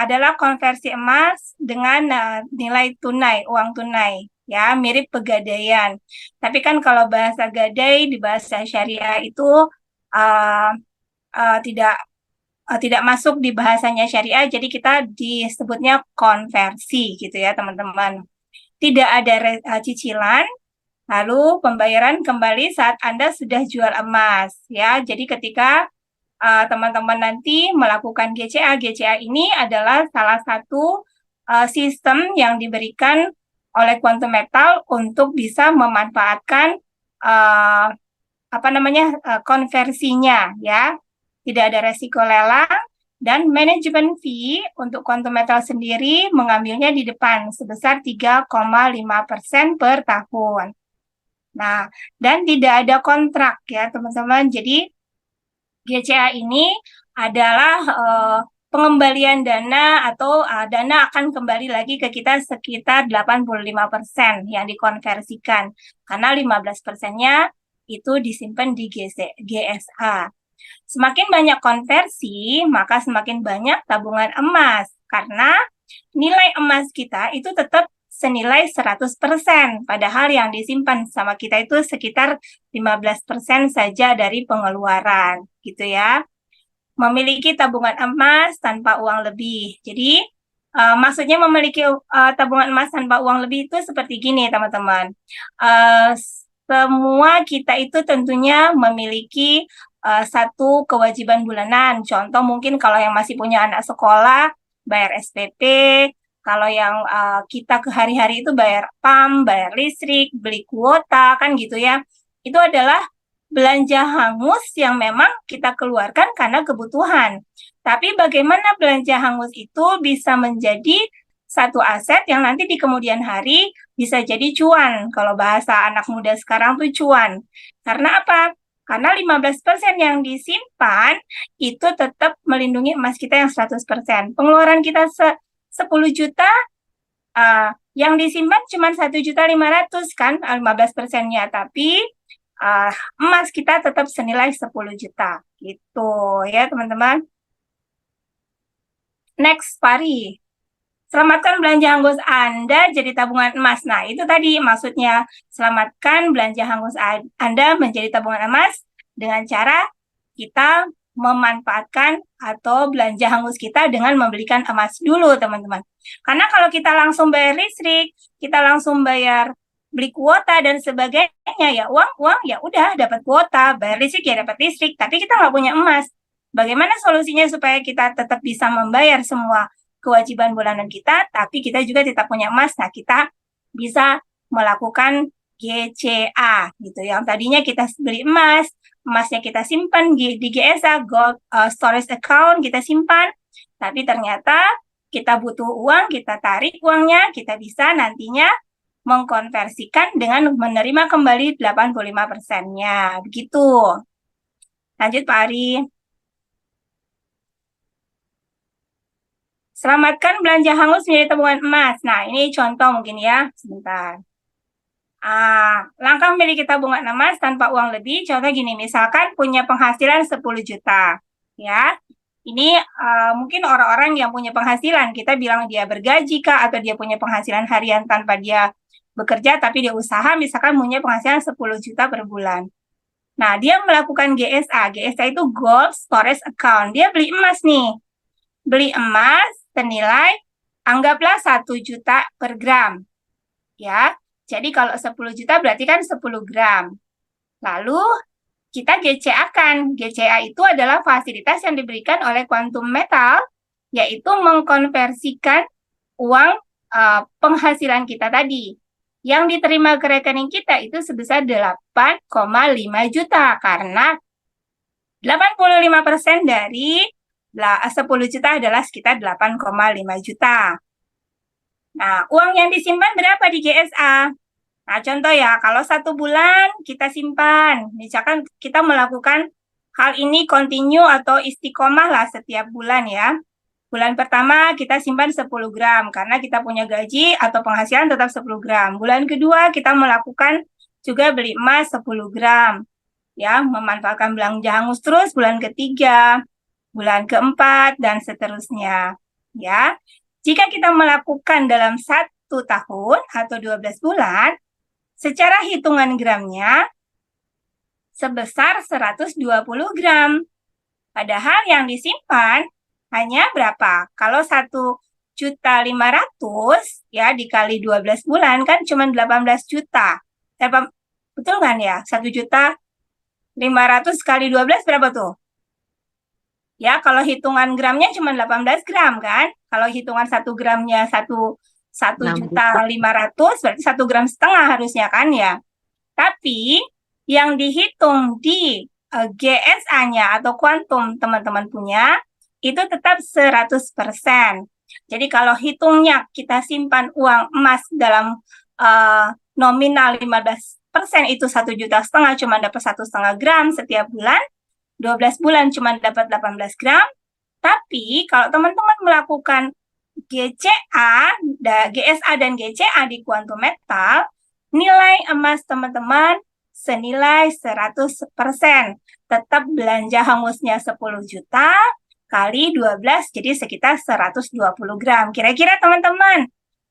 adalah konversi emas dengan nilai tunai, uang tunai. Ya, mirip pegadaian. Tapi kan kalau bahasa gadai di bahasa syariah itu tidak masuk di bahasanya syariah, jadi kita disebutnya konversi gitu ya teman-teman. Tidak ada cicilan, lalu pembayaran kembali saat Anda sudah jual emas ya. Jadi ketika teman-teman nanti melakukan GCA, GCA ini adalah salah satu sistem yang diberikan oleh Quantum Metal untuk bisa memanfaatkan konversinya ya. Tidak ada resiko lelang, dan manajemen fee untuk Quantum Metal sendiri mengambilnya di depan sebesar 3,5% per tahun. Nah, dan tidak ada kontrak ya teman-teman. Jadi GCA ini adalah pengembalian dana atau dana akan kembali lagi ke kita sekitar 85% yang dikonversikan. Karena 15%-nya itu disimpan di GSA. Semakin banyak konversi, maka semakin banyak tabungan emas. Karena nilai emas kita itu tetap senilai 100%. Padahal yang disimpan sama kita itu sekitar 15% saja dari pengeluaran. Gitu ya. Memiliki tabungan emas tanpa uang lebih. Jadi, maksudnya memiliki tabungan emas tanpa uang lebih itu seperti gini, teman-teman. Semua kita itu tentunya memiliki satu kewajiban bulanan. Contoh mungkin kalau yang masih punya anak sekolah, bayar SPP. Kalau yang kita ke hari-hari itu bayar PAM, bayar listrik, beli kuota, kan gitu ya. Itu adalah belanja hangus yang memang kita keluarkan karena kebutuhan. Tapi bagaimana belanja hangus itu bisa menjadi satu aset yang nanti di kemudian hari bisa jadi cuan. Kalau bahasa anak muda sekarang tuh cuan. Karena apa? Karena 15% yang disimpan itu tetap melindungi emas kita yang 100%. Pengeluaran kita 10 juta, yang disimpan cuma 1.500.000 kan, 15%-nya. Tapi emas kita tetap senilai 10 juta. Gitu ya teman-teman. Next, Pari. Selamatkan belanja hangus Anda jadi tabungan emas. Nah, itu tadi maksudnya. Selamatkan belanja hangus Anda menjadi tabungan emas dengan cara kita memanfaatkan atau belanja hangus kita dengan membelikan emas dulu, teman-teman. Karena kalau kita langsung bayar listrik, kita langsung bayar beli kuota dan sebagainya, ya uang ya udah dapat kuota, bayar listrik ya dapat listrik, tapi kita nggak punya emas. Bagaimana solusinya supaya kita tetap bisa membayar semua kewajiban bulanan kita, tapi kita juga tetap punya emas? Nah, kita bisa melakukan GCA gitu. Yang tadinya kita beli emas, emasnya kita simpan di GSA, Gold Storage Account, kita simpan, tapi ternyata kita butuh uang, kita tarik uangnya, kita bisa nantinya mengkonversikan dengan menerima kembali 85%-nya. Begitu. Lanjut, Pak Ari. Selamatkan belanja hangus menjadi tabungan emas. Nah, ini contoh mungkin ya. Sebentar. Langkah memiliki tabungan emas tanpa uang lebih. Contoh gini, misalkan punya penghasilan 10 juta. Ya, ini mungkin orang-orang yang punya penghasilan. Kita bilang dia bergaji kah, atau dia punya penghasilan harian tanpa dia bekerja, tapi dia usaha, misalkan punya penghasilan 10 juta per bulan. Nah, dia melakukan GSA. GSA itu Gold Storage Account. Dia beli emas nih. Beli emas senilai anggaplah 1 juta per gram. Ya. Jadi kalau 10 juta berarti kan 10 gram. Lalu kita GCA-kan. GCA itu adalah fasilitas yang diberikan oleh Quantum Metal, yaitu mengkonversikan uang penghasilan kita tadi. Yang diterima ke rekening kita itu sebesar 8,5 juta. Karena 85% dari 10 juta adalah sekitar 8,5 juta. Nah, uang yang disimpan berapa di GSA? Nah, contoh ya, kalau 1 bulan kita simpan, misalkan kita melakukan hal ini continue atau istiqomah lah setiap bulan ya. Bulan pertama kita simpan 10 gram, karena kita punya gaji atau penghasilan tetap 10 gram. Bulan kedua kita melakukan juga beli emas 10 gram. Ya, memanfaatkan belanja hangus terus bulan ketiga, bulan keempat, dan seterusnya. Ya, jika kita melakukan dalam 1 tahun atau 12 bulan, secara hitungan gramnya sebesar 120 gram. Padahal yang disimpan hanya berapa? Kalau 1.500.000 ya dikali 12 bulan kan cuma 18 juta. Betul kan ya? 1.500.000 kali 12 berapa tuh? Ya, kalau hitungan gramnya cuma 18 gram kan? Kalau hitungan 1 gramnya 1.500.000 berarti 1,5 gram harusnya kan ya. Tapi yang dihitung di GSA-nya atau kuantum teman-teman punya itu tetap 100%. Jadi kalau hitungnya kita simpan uang emas dalam nominal 15% itu 1,5 juta cuma dapat 1,5 gram setiap bulan. 12 bulan cuma dapat 18 gram. Tapi kalau teman-teman melakukan GCA, GSA dan GCA di Quantum Metal, nilai emas teman-teman senilai 100%. Tetap belanja hangusnya 10 juta kali 12 jadi sekitar 120 gram. Kira-kira teman-teman,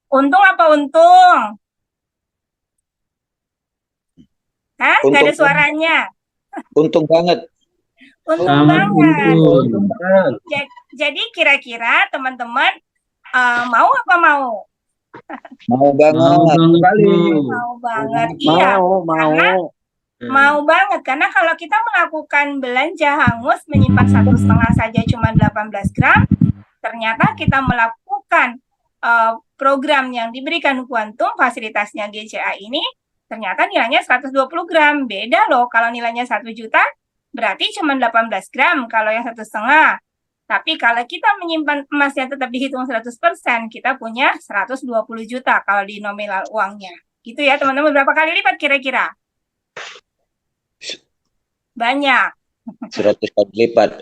untung apa untung? Hah? Nggak ada suaranya. Untung banget. Untung banget. Jadi kira-kira teman-teman mau apa mau? Mau banget. Mau banget. Iya. Mau banget. Karena kalau kita melakukan belanja hangus menyimpan 1,5 saja cuma 18 gram, ternyata kita melakukan program yang diberikan kuantum fasilitasnya GCA ini, ternyata nilainya 120 gram. Beda loh kalau nilainya 1 juta. Berarti cuma 18 gram kalau yang 1,5. Tapi kalau kita menyimpan emas yang tetap dihitung 100%, kita punya 120 juta kalau di nominal uangnya. Gitu ya teman-teman, berapa kali lipat kira-kira? Banyak. 100 kali lipat.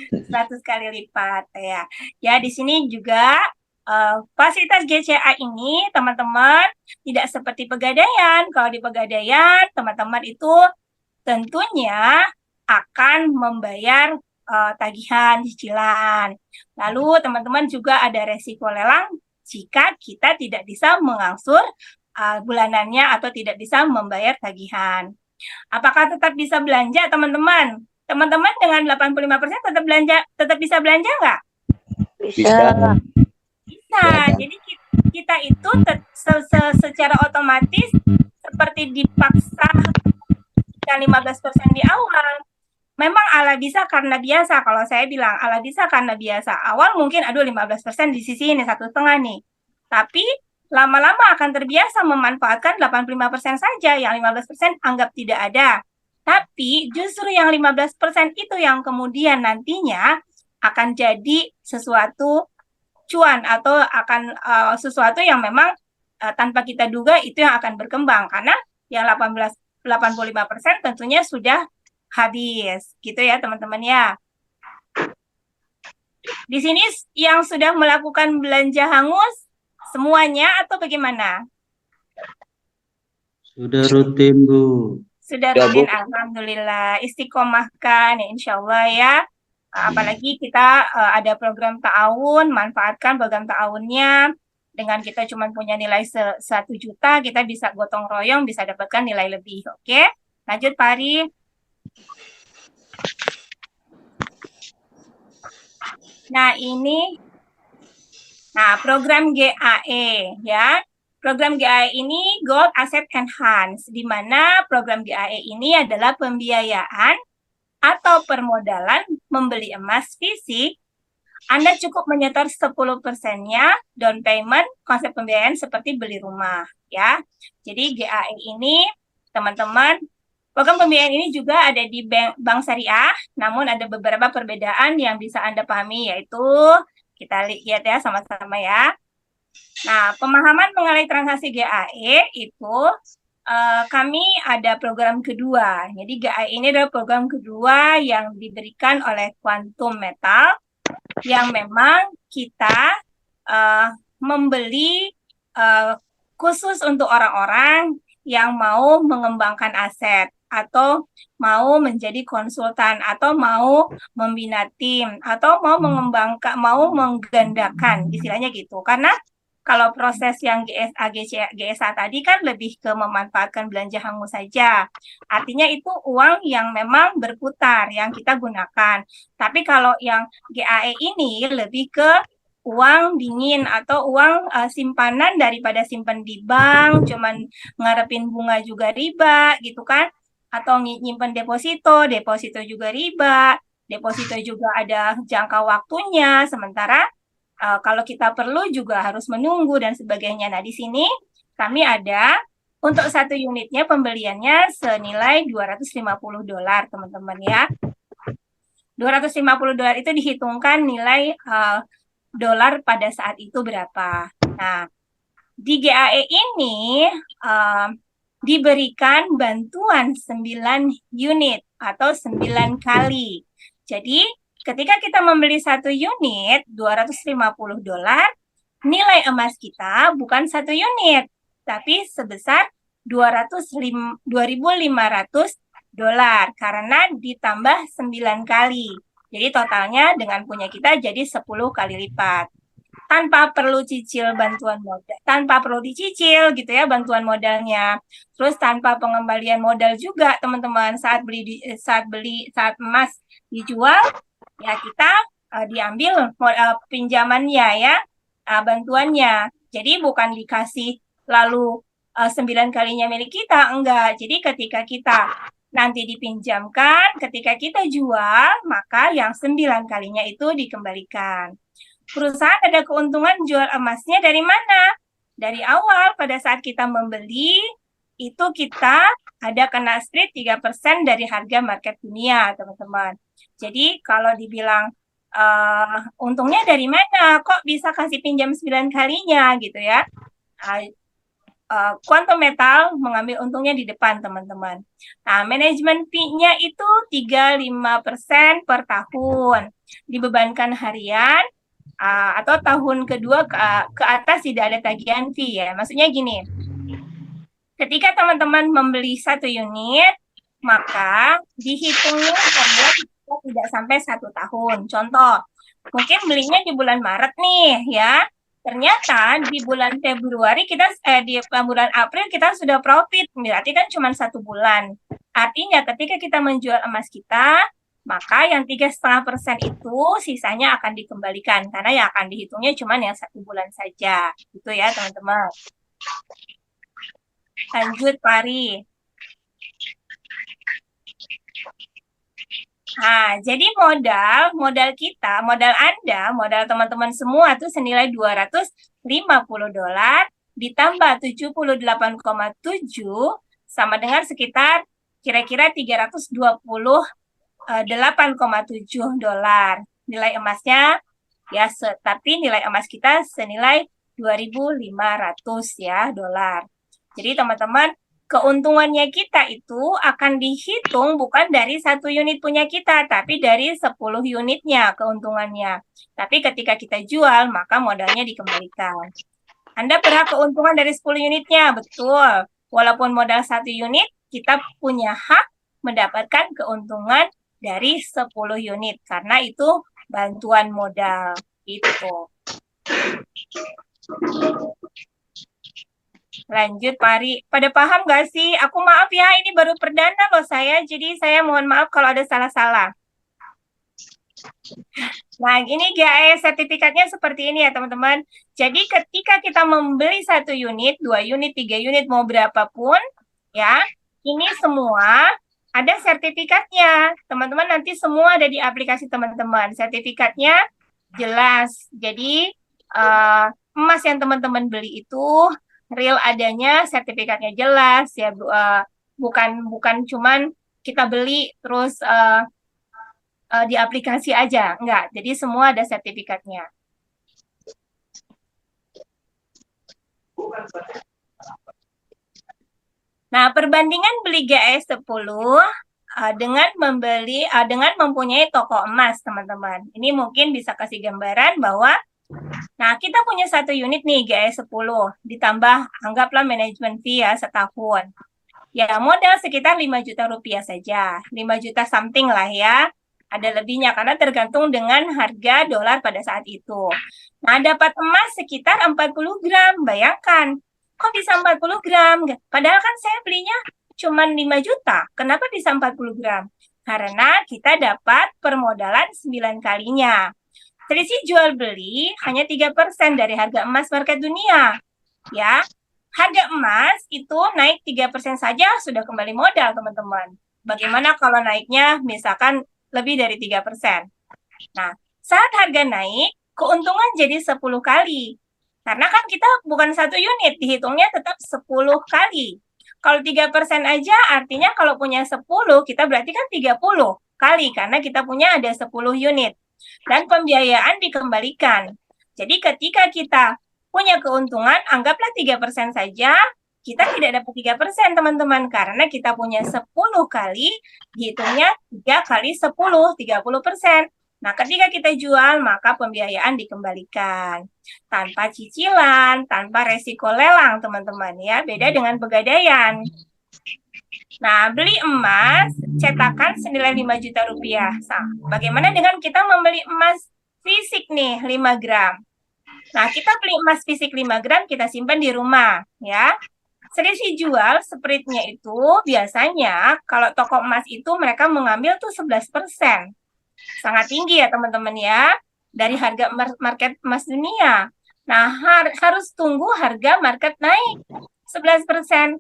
100 kali lipat ya. Ya, di sini juga fasilitas GCA ini teman-teman tidak seperti Pegadaian. Kalau di Pegadaian, teman-teman itu tentunya akan membayar tagihan cicilan. Lalu teman-teman juga ada resiko lelang jika kita tidak bisa mengangsur bulanannya atau tidak bisa membayar tagihan. Apakah tetap bisa belanja teman-teman? Teman-teman dengan 85% tetap bisa belanja nggak? Bisa. Bisa. Jadi kita itu secara otomatis seperti dipaksa 15% di awal. Memang ala bisa karena biasa. Kalau saya bilang ala bisa karena biasa. Awal mungkin 15% di sisi ini 1,5 nih. Tapi lama-lama akan terbiasa memanfaatkan 85% saja. Yang 15% anggap tidak ada. Tapi justru yang 15% itu yang kemudian nantinya akan jadi sesuatu cuan atau akan sesuatu yang memang tanpa kita duga itu yang akan berkembang. Karena yang 85% tentunya sudah habis, gitu ya teman-teman ya. Di sini yang sudah melakukan belanja hangus semuanya atau bagaimana? Sudah rutin, Bu. Sudah Ya, Bu. rutin, alhamdulillah. Istiqomahkan ya insya Allah ya. Apalagi kita ada program ta'awun, manfaatkan program ta'awunnya. Dengan kita cuma punya nilai 1 juta, kita bisa gotong royong, bisa dapatkan nilai lebih. Oke, lanjut Pak Ari. Nah, program GAE ya. Program GAE ini Gold Asset Enhance, di mana program GAE ini adalah pembiayaan atau permodalan membeli emas fisik. Anda cukup menyetor 10%-nya down payment, konsep pembiayaan seperti beli rumah ya. Jadi GAE ini teman-teman, program pembiayaan ini juga ada di Bank Syariah, namun ada beberapa perbedaan yang bisa Anda pahami, yaitu kita lihat ya sama-sama ya. Nah, pemahaman mengenai transaksi GAE itu kami ada program kedua. Jadi GAE ini adalah program kedua yang diberikan oleh Quantum Metal, yang memang kita membeli khusus untuk orang-orang yang mau mengembangkan aset atau mau menjadi konsultan atau mau membina tim atau mau mengembangkan, mau menggandakan, istilahnya gitu. Karena kalau proses yang GSA tadi kan lebih ke memanfaatkan belanja hangus saja. Artinya itu uang yang memang berputar yang kita gunakan. Tapi kalau yang GAE ini lebih ke uang dingin atau uang simpanan daripada simpan di bank, cuman ngarepin bunga juga riba gitu kan. Atau nyimpan deposito juga riba, deposito juga ada jangka waktunya, sementara kalau kita perlu juga harus menunggu dan sebagainya. Nah, di sini kami ada untuk 1 unitnya pembeliannya senilai $250, teman-teman ya. $250 itu dihitungkan nilai dolar pada saat itu berapa. Nah, di GAE ini diberikan bantuan 9 unit atau 9 kali. Jadi, ketika kita membeli 1 unit $250, nilai emas kita bukan 1 unit, tapi sebesar $2.500 karena ditambah 9 kali. Jadi totalnya dengan punya kita jadi 10 kali lipat. Tanpa perlu cicil bantuan modal, tanpa perlu dicicil gitu ya bantuan modalnya. Terus tanpa pengembalian modal juga teman-teman, saat emas dijual ya kita diambil pinjamannya ya, bantuannya. Jadi bukan dikasih lalu 9 kalinya milik kita, enggak. Jadi ketika kita nanti dipinjamkan, ketika kita jual, maka yang 9 kalinya itu dikembalikan. Perusahaan ada keuntungan jual emasnya dari mana? Dari awal pada saat kita membeli, itu kita ada kena street 3% dari harga market dunia, teman-teman. Jadi kalau dibilang untungnya dari mana? Kok bisa kasih pinjam 9 kalinya gitu ya? Quantum Metal mengambil untungnya di depan, teman-teman. Nah, manajemen fee-nya itu 35% per tahun. Dibebankan harian, atau tahun kedua ke atas tidak ada tagihan fee ya. Maksudnya gini, ketika teman-teman membeli 1 unit, maka dihitungnya adalah tidak sampai 1 tahun. Contoh, mungkin belinya di bulan Maret nih ya. Ternyata di bulan Februari di bulan April kita sudah profit, berarti kan cuma 1 bulan. Artinya ketika kita menjual emas kita, maka yang 3,5% itu sisanya akan dikembalikan karena yang akan dihitungnya cuma yang 1 bulan saja, gitu ya teman-teman. Lanjut, Pari. Nah, jadi modal kita, modal Anda, modal teman-teman semua itu senilai $250 ditambah 78,7 sama dengan sekitar kira-kira $328,7. Nilai emasnya ya, tapi nilai emas kita senilai 2.500 ya dolar. Jadi teman-teman, keuntungannya kita itu akan dihitung bukan dari 1 unit punya kita, tapi dari 10 unitnya keuntungannya. Tapi ketika kita jual, maka modalnya dikembalikan. Anda berhak keuntungan dari 10 unitnya, betul. Walaupun modal 1 unit, kita punya hak mendapatkan keuntungan dari 10 unit, karena itu bantuan modal. Itu. Lanjut, Pari. Pada paham nggak sih? Aku maaf ya, ini baru perdana loh saya, jadi saya mohon maaf kalau ada salah-salah. Nah, ini GAS sertifikatnya seperti ini ya, teman-teman. Jadi ketika kita membeli 1 unit, 2 unit, 3 unit, mau berapapun, ya, ini semua ada sertifikatnya. Teman-teman nanti semua ada di aplikasi teman-teman. Sertifikatnya jelas. Jadi, emas yang teman-teman beli itu real adanya, sertifikatnya jelas ya, bukan cuman kita beli terus di aplikasi aja, enggak. Jadi semua ada sertifikatnya. Nah, perbandingan beli GAS 10 dengan mempunyai toko emas, teman-teman. Ini mungkin bisa kasih gambaran bahwa kita punya 1 unit nih GAS 10, ditambah anggaplah manajemen fee ya setahun. Ya, modal sekitar 5 juta rupiah saja. 5 juta something lah ya. Ada lebihnya karena tergantung dengan harga dolar pada saat itu. Nah, dapat emas sekitar 40 gram. Bayangkan, kok bisa 40 gram? Padahal kan saya belinya cuma 5 juta. Kenapa bisa 40 gram? Karena kita dapat permodalan 9 kalinya. Selisih jual beli hanya 3% dari harga emas market dunia. Ya, harga emas itu naik 3% saja sudah kembali modal, teman-teman. Bagaimana kalau naiknya misalkan lebih dari 3%? Nah, saat harga naik, keuntungan jadi 10 kali. Karena kan kita bukan 1 unit, dihitungnya tetap 10 kali. Kalau 3% aja, artinya kalau punya 10, kita berarti kan 30 kali, karena kita punya ada 10 unit. Dan pembiayaan dikembalikan. Jadi ketika kita punya keuntungan, anggaplah 3% saja, kita tidak dapat 3%, teman-teman, karena kita punya 10 kali, dihitungnya 3 kali 10, 30%. Nah, ketika kita jual, maka pembiayaan dikembalikan. Tanpa cicilan, tanpa resiko lelang, teman-teman, ya. Beda dengan pegadaian. Nah, beli emas cetakan senilai 5 juta rupiah. Bagaimana dengan kita membeli emas fisik nih, 5 gram? Nah, kita beli emas fisik 5 gram, kita simpan di rumah, ya. Selisih jual spreadnya itu biasanya kalau toko emas itu mereka mengambil tuh 11%. Sangat tinggi ya, teman-teman ya, dari harga market emas dunia. Nah, harus tunggu harga market naik 11%.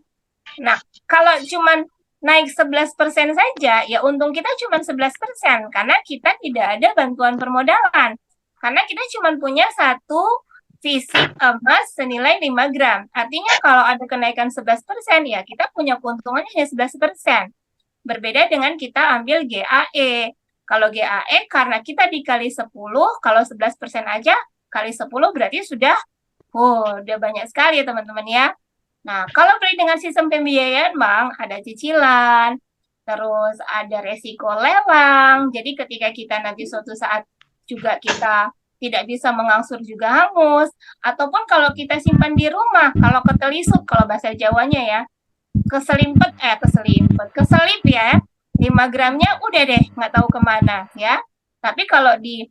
Nah, kalau cuma naik 11% saja, ya untung kita cuma 11%, karena kita tidak ada bantuan permodalan. Karena kita cuma punya 1 fisik emas senilai 5 gram. Artinya kalau ada kenaikan 11%, ya kita punya keuntungannya hanya 11%. Berbeda dengan kita ambil GAE. Kalau GAE karena kita dikali 10, kalau 11% aja kali 10 berarti udah banyak sekali ya teman-teman ya. Nah, kalau beli dengan sistem pembiayaan bank, ada cicilan, terus ada resiko lelang. Jadi ketika kita nanti suatu saat juga kita tidak bisa mengangsur juga hangus. Ataupun kalau kita simpan di rumah, kalau ketelisuk, kalau bahasa Jawanya ya, keselip ya, 5 gramnya udah deh, nggak tahu kemana ya. Tapi kalau di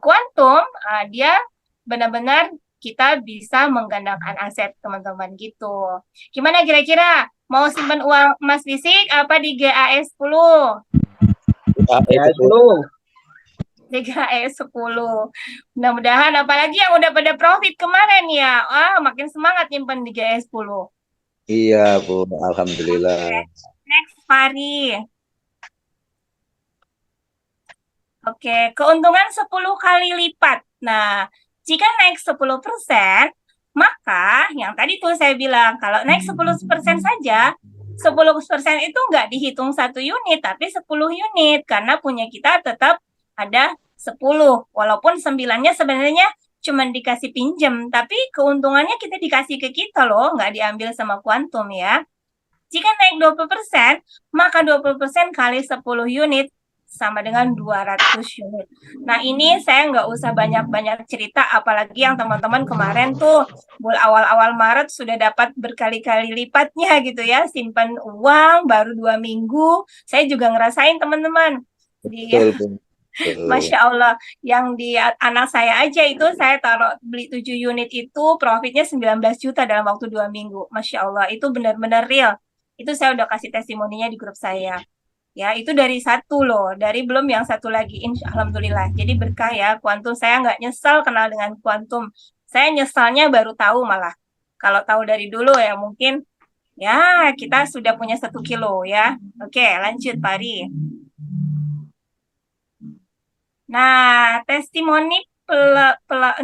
kuantum, dia benar-benar kita bisa menggandakan aset teman-teman gitu. Gimana kira-kira? Mau simpan uang emas fisik apa di GAE 10? Di GAE 10. Mudah-mudahan apalagi yang udah pada profit kemarin ya. Makin semangat nyimpan di GAE 10. Iya, Bu. Alhamdulillah. Next, Fari. Oke, keuntungan 10 kali lipat. Nah, jika naik 10%, maka yang tadi tuh saya bilang, kalau naik 10% saja, 10% itu nggak dihitung 1 unit, tapi 10 unit, karena punya kita tetap ada 10, walaupun 9-nya sebenarnya cuma dikasih pinjem, tapi keuntungannya kita dikasih ke kita loh, nggak diambil sama kuantum ya. Jika naik 20%, maka 20% kali 10 unit, sama dengan 200 unit. Nah, ini saya nggak usah banyak-banyak cerita, apalagi yang teman-teman kemarin tuh awal-awal Maret sudah dapat berkali-kali lipatnya gitu ya, simpan uang baru 2 minggu. Saya juga ngerasain teman-teman. Betul, Bu. Masya Allah, yang di anak saya aja itu saya taruh beli 7 unit itu profitnya 19 juta dalam waktu 2 minggu. Masya Allah, itu benar-benar real. Itu saya udah kasih testimoninya di grup saya. Ya, itu dari satu loh, dari belum yang satu lagi, alhamdulillah. Jadi berkah ya, kuantum saya nggak nyesel kenal dengan kuantum. Saya nyesalnya baru tahu malah. Kalau tahu dari dulu ya mungkin, ya kita sudah punya 1 kilo ya. Oke, lanjut Pari. Nah, testimoni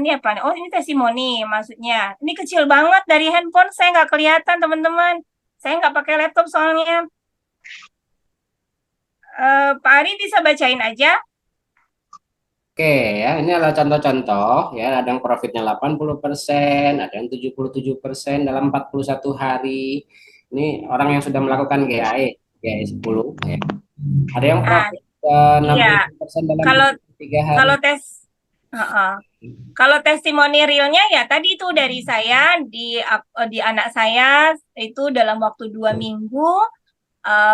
ini apa nih? Oh, ini testimoni maksudnya. Ini kecil banget dari handphone, saya nggak kelihatan teman-teman. Saya nggak pakai laptop soalnya. Pak Ari bisa bacain aja. Oke ya, ini adalah contoh-contoh ya, ada yang profitnya 80%, ada yang 77% dalam 41 hari. Ini orang yang sudah melakukan GAE 10 ya. Ada yang profit Iya. 60% dalam Kalau 3 hari. Kalau testimoni realnya ya tadi itu dari saya di anak saya itu dalam waktu 2 minggu.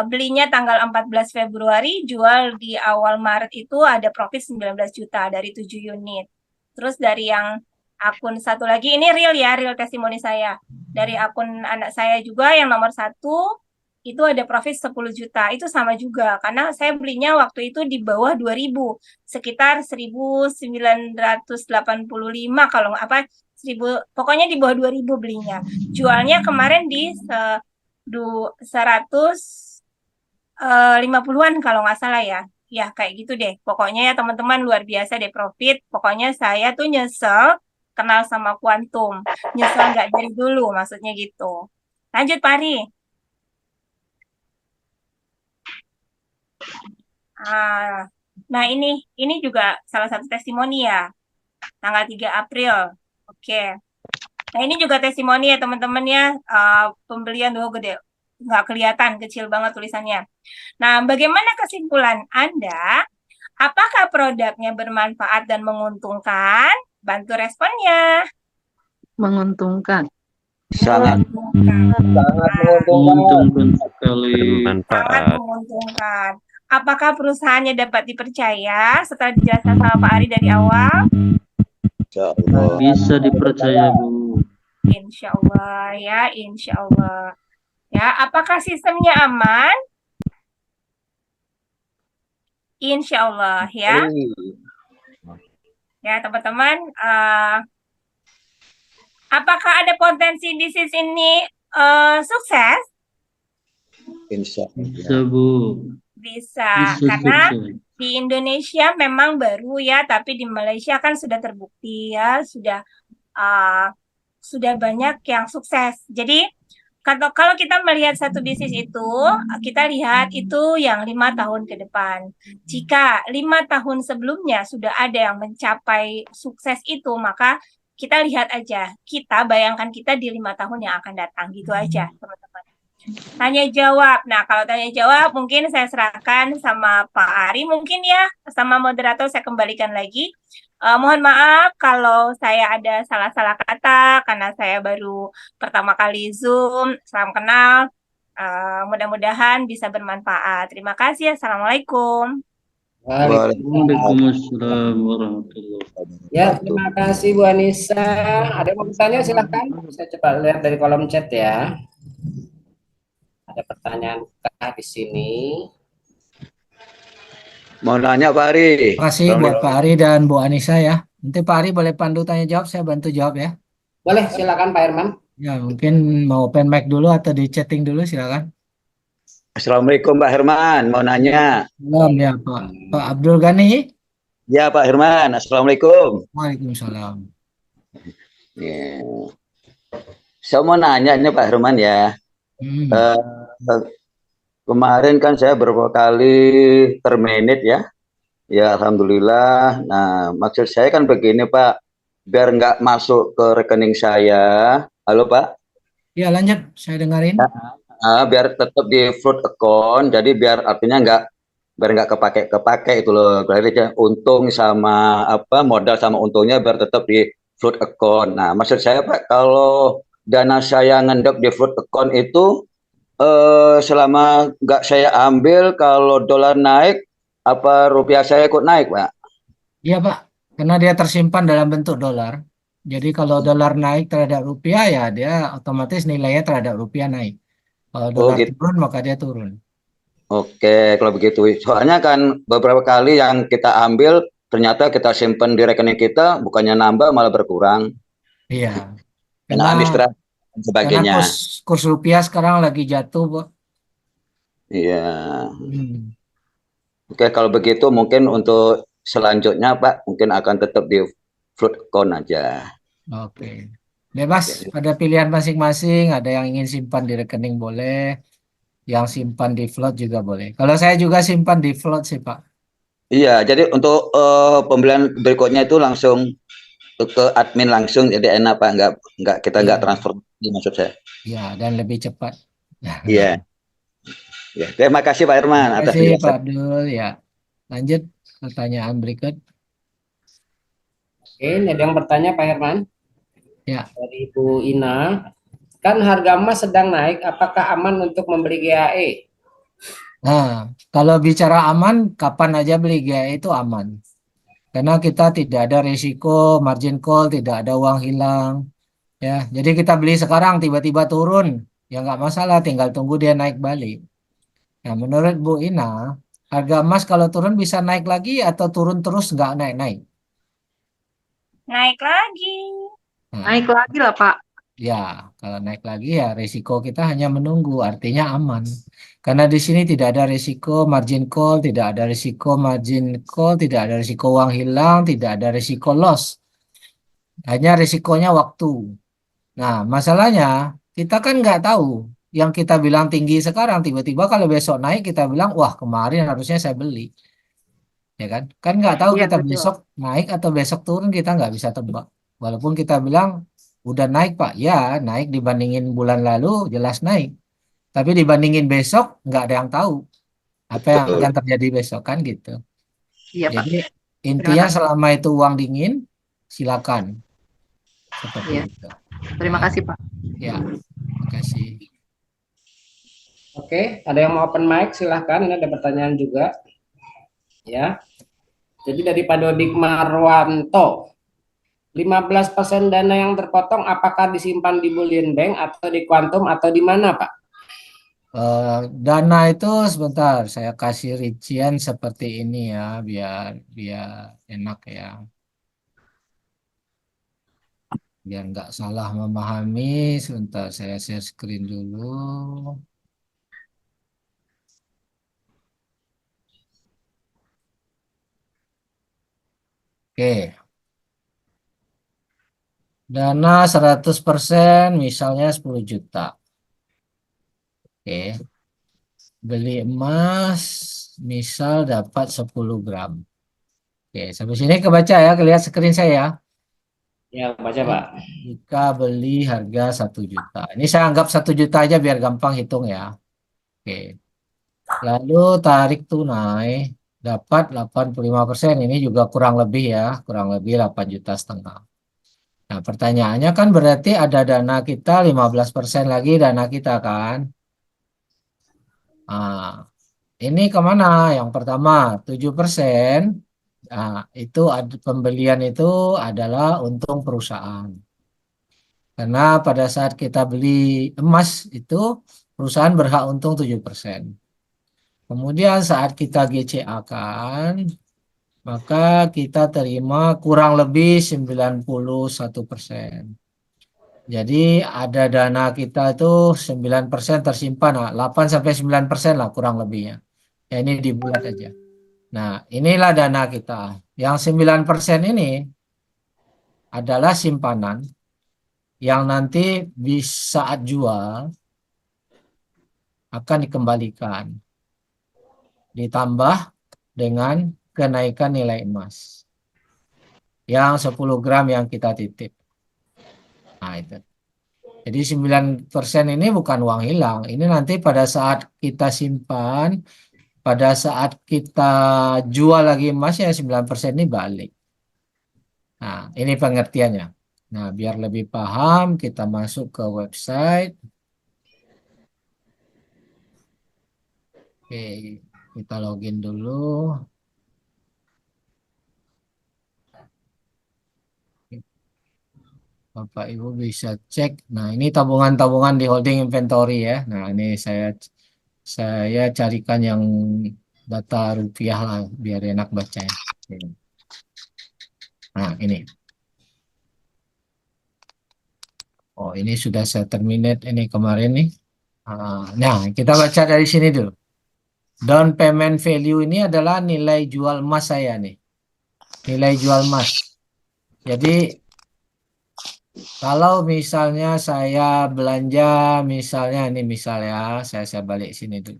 Belinya tanggal 14 Februari, jual di awal Maret itu ada profit 19 juta dari 7 unit. Terus dari yang akun satu lagi, ini real ya, real testimoni saya. Dari akun anak saya juga yang nomor 1, itu ada profit 10 juta. Itu sama juga, karena saya belinya waktu itu di bawah 2.000, sekitar 1.985 kalau nggak apa, 1.000, pokoknya di bawah 2.000 belinya. Jualnya kemarin di 150-an kalau nggak salah ya. Ya kayak gitu deh. Pokoknya ya teman-teman luar biasa deh profit. Pokoknya saya tuh nyesel kenal sama kuantum. Nyesel nggak dari dulu maksudnya gitu. Lanjut Pari. Nah ini juga salah satu testimoni ya. Tanggal 3 April. Oke. Nah ini juga testimoni ya teman-teman ya. Pembelian gede. Nggak kelihatan, kecil banget tulisannya. Nah, bagaimana kesimpulan Anda? Apakah produknya bermanfaat dan menguntungkan? Bantu responnya. Menguntungkan. Sangat Menguntungkan sekali. Sangat menguntungkan. Apakah perusahaannya dapat dipercaya setelah dijelaskan sama Pak Ari dari awal? Insya Allah. Bisa dipercaya, Bu. Insya Allah ya, insya Allah. Ya, apakah sistemnya aman? Insya Allah ya. Ya teman-teman, apakah ada potensi bisnis ini sukses? Insya Bisa, Bu. Bisa, Bisa karena sukses. di Indonesia memang baru ya, tapi di Malaysia kan sudah terbukti ya, sudah banyak yang sukses. Jadi kalau kita melihat satu bisnis itu, kita lihat itu yang 5 tahun ke depan. Jika 5 tahun sebelumnya sudah ada yang mencapai sukses itu, maka kita lihat aja, kita bayangkan kita di 5 tahun yang akan datang, gitu aja, teman-teman. Tanya jawab. Nah, kalau tanya jawab mungkin saya serahkan sama Pak Ari mungkin ya, sama moderator saya kembalikan lagi. Mohon maaf kalau saya ada salah-salah kata karena saya baru pertama kali Zoom. Salam kenal. Mudah-mudahan bisa bermanfaat. Terima kasih. Assalamualaikum. Waalaikumsalam warahmatullahi wabarakatuh. Ya, terima kasih Bu Anissa. Ada yang mau bertanya silahkan. Saya coba lihat dari kolom chat ya. Ada pertanyaan kah di sini? Mau nanya Pak Ari. Terima kasih buat Pak Ari dan Bu Anissa ya. Nanti Pak Ari boleh pandu tanya jawab, saya bantu jawab ya. Boleh, silakan Pak Herman. Ya, mungkin mau open mic dulu atau di chatting dulu, silakan. Assalamualaikum Pak Herman, mau nanya. Salam ya Pak Abdul Ghani. Ya Pak Herman, Assalamualaikum. Waalaikumsalam. Ya. Saya mau nanya ini Pak Herman ya. Kemarin kan saya beberapa kali terminate ya. Ya Alhamdulillah. Nah maksud saya kan begini Pak, biar nggak masuk ke rekening saya. Halo Pak. Ya lanjut, saya dengarin. Biar tetap di float account, jadi biar artinya nggak kepake itu loh. Berarti untung sama modal sama untungnya biar tetap di float account. Nah maksud saya Pak, kalau dana saya ngendok di float account itu selama nggak saya ambil, kalau dolar naik apa rupiah saya ikut naik Pak? Iya Pak, karena dia tersimpan dalam bentuk dolar. Jadi kalau dolar naik terhadap rupiah ya dia otomatis nilainya terhadap rupiah naik. Kalau dolar gitu. turun maka dia turun. Oke, kalau begitu. Soalnya kan beberapa kali yang kita ambil ternyata kita simpan di rekening kita, bukannya nambah malah berkurang. Iya. Kena administrasi dan Karena sebagainya. kurs rupiah sekarang lagi jatuh, Pak. Iya. Oke, kalau begitu mungkin untuk selanjutnya Pak, mungkin akan tetap di float account aja. Oke. Bebas, pada pilihan masing-masing. Ada yang ingin simpan di rekening boleh, yang simpan di float juga boleh. Kalau saya juga simpan di float sih, Pak. Iya, jadi untuk pembelian berikutnya itu langsung ke admin langsung, jadi enak Pak, kita nggak transfer maksud saya. Iya, dan lebih cepat. Iya. Ya, terima kasih Pak Herman Terima atas kasih penjelasan. Pak Abdul. Ya, lanjut pertanyaan berikut. Oke, ini ada yang bertanya Pak Herman. Ya. Dari Ibu Ina. Kan harga emas sedang naik, apakah aman untuk membeli GAE? Nah, kalau bicara aman, kapan aja beli GAE itu aman. Karena kita tidak ada risiko margin call, tidak ada uang hilang. Ya, jadi kita beli sekarang tiba-tiba turun, ya nggak masalah, tinggal tunggu dia naik balik. Nah, menurut Bu Ina, harga emas kalau turun bisa naik lagi atau turun terus nggak naik-naik? Naik lagi. Nah, Naik lagi lah, Pak. ya, kalau naik lagi ya risiko kita hanya menunggu, artinya aman. Karena di sini tidak ada risiko margin call, tidak ada risiko margin call, tidak ada risiko uang hilang, tidak ada risiko loss. Hanya risikonya waktu. Nah, masalahnya kita kan nggak tahu. Yang kita bilang tinggi sekarang, tiba-tiba kalau besok naik kita bilang, wah kemarin harusnya saya beli. Ya kan? Kan nggak tahu Iya, kita betul. besok naik atau besok turun, kita nggak bisa tebak. Walaupun kita bilang, udah naik Pak. Ya, naik dibandingin bulan lalu, jelas naik. Tapi dibandingin besok, nggak ada yang tahu apa yang Betul. akan terjadi besok kan gitu. Iya, Pak. Jadi Terima intinya kasih. selama itu uang dingin, silakan. Seperti Iya. itu. Terima kasih, Pak. Ya, terima kasih. Oke, ada yang mau open mic? Silahkan, ini ada pertanyaan juga. Ya, jadi dari Pak Dodik Marwanto, 15% dana yang terpotong apakah disimpan di Bullion Bank atau di Quantum atau di mana Pak? Dana itu sebentar saya kasih rincian seperti ini ya biar enak ya, biar nggak salah memahami. Sebentar saya share screen dulu. Oke, dana 100% misalnya 10 juta. Oke. Beli emas misal dapat 10 gram. Oke, sampai sini kebaca ya, kelihatan screen saya. Ya, baca Pak. Jika beli harga 1 juta. Ini saya anggap 1 juta aja biar gampang hitung ya. Oke. Lalu tarik tunai dapat 85%. Ini juga kurang lebih ya, kurang lebih 8,5 juta. Nah, pertanyaannya kan berarti ada dana kita 15% lagi dana kita kan. Nah, ini kemana? Yang pertama 7%. Nah, itu pembelian itu adalah untung perusahaan. Karena pada saat kita beli emas itu perusahaan berhak untung 7%. Kemudian saat kita GCA kan, maka kita terima kurang lebih 91%. Jadi ada dana kita itu 9% tersimpan, nah, 8-9% lah kurang lebihnya. Ya, ini dibuat aja. Nah, inilah dana kita. Yang 9% ini adalah simpanan yang nanti di saat jual akan dikembalikan. Ditambah dengan kenaikan nilai emas. Yang 10 gram yang kita titip. Nah, itu. Jadi 9% ini bukan uang hilang. Ini nanti pada saat kita simpan, pada saat kita jual lagi emasnya 9% ini balik. Nah, ini pengertiannya. Nah, biar lebih paham, kita masuk ke website. Oke, kita login dulu. Bapak Ibu bisa cek. Nah, ini tabungan-tabungan di holding inventory ya. Nah, ini saya carikan yang data rupiah lah biar enak baca ya. Nah, ini. Oh, ini sudah saya terminate ini kemarin nih. Nah, kita baca dari sini dulu. Down payment value ini adalah nilai jual emas saya nih. Nilai jual emas. Jadi kalau misalnya saya belanja, misalnya ini misal ya, saya balik sini dulu.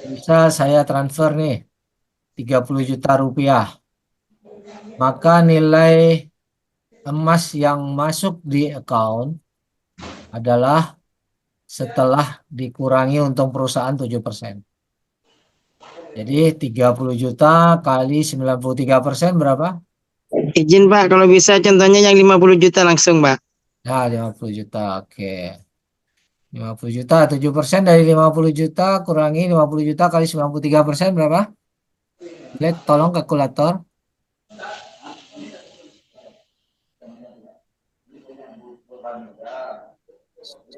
Bisa saya transfer nih 30 juta rupiah. Maka nilai emas yang masuk di account adalah setelah dikurangi untung perusahaan 7%. Jadi 30 juta kali 93% berapa? Izin Pak, kalau bisa contohnya yang 50 juta langsung Pak. Ya, 50 juta. Oke. 50 juta, 7% dari 50 juta kurangi 50 juta kali 93% berapa? Lihat, tolong kalkulator.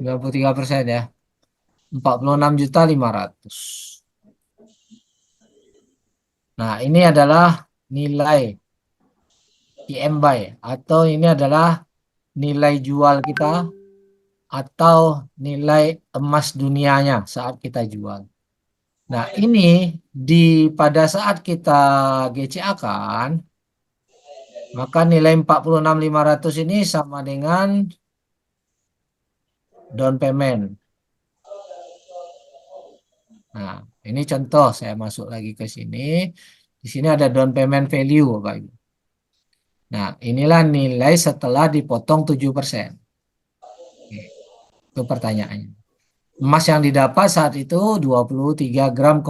93% ya. 46.500.000. Nah, ini adalah nilai IM buy atau ini adalah nilai jual kita atau nilai emas dunianya saat kita jual. Nah, ini pada saat kita GCA kan, maka nilai 46.500 ini sama dengan down payment. Nah, ini contoh saya masuk lagi ke sini. Di sini ada down payment value, Bapak Ibu. Nah, inilah nilai setelah dipotong 7%. Oke, itu pertanyaannya. Emas yang didapat saat itu 23,9 gram.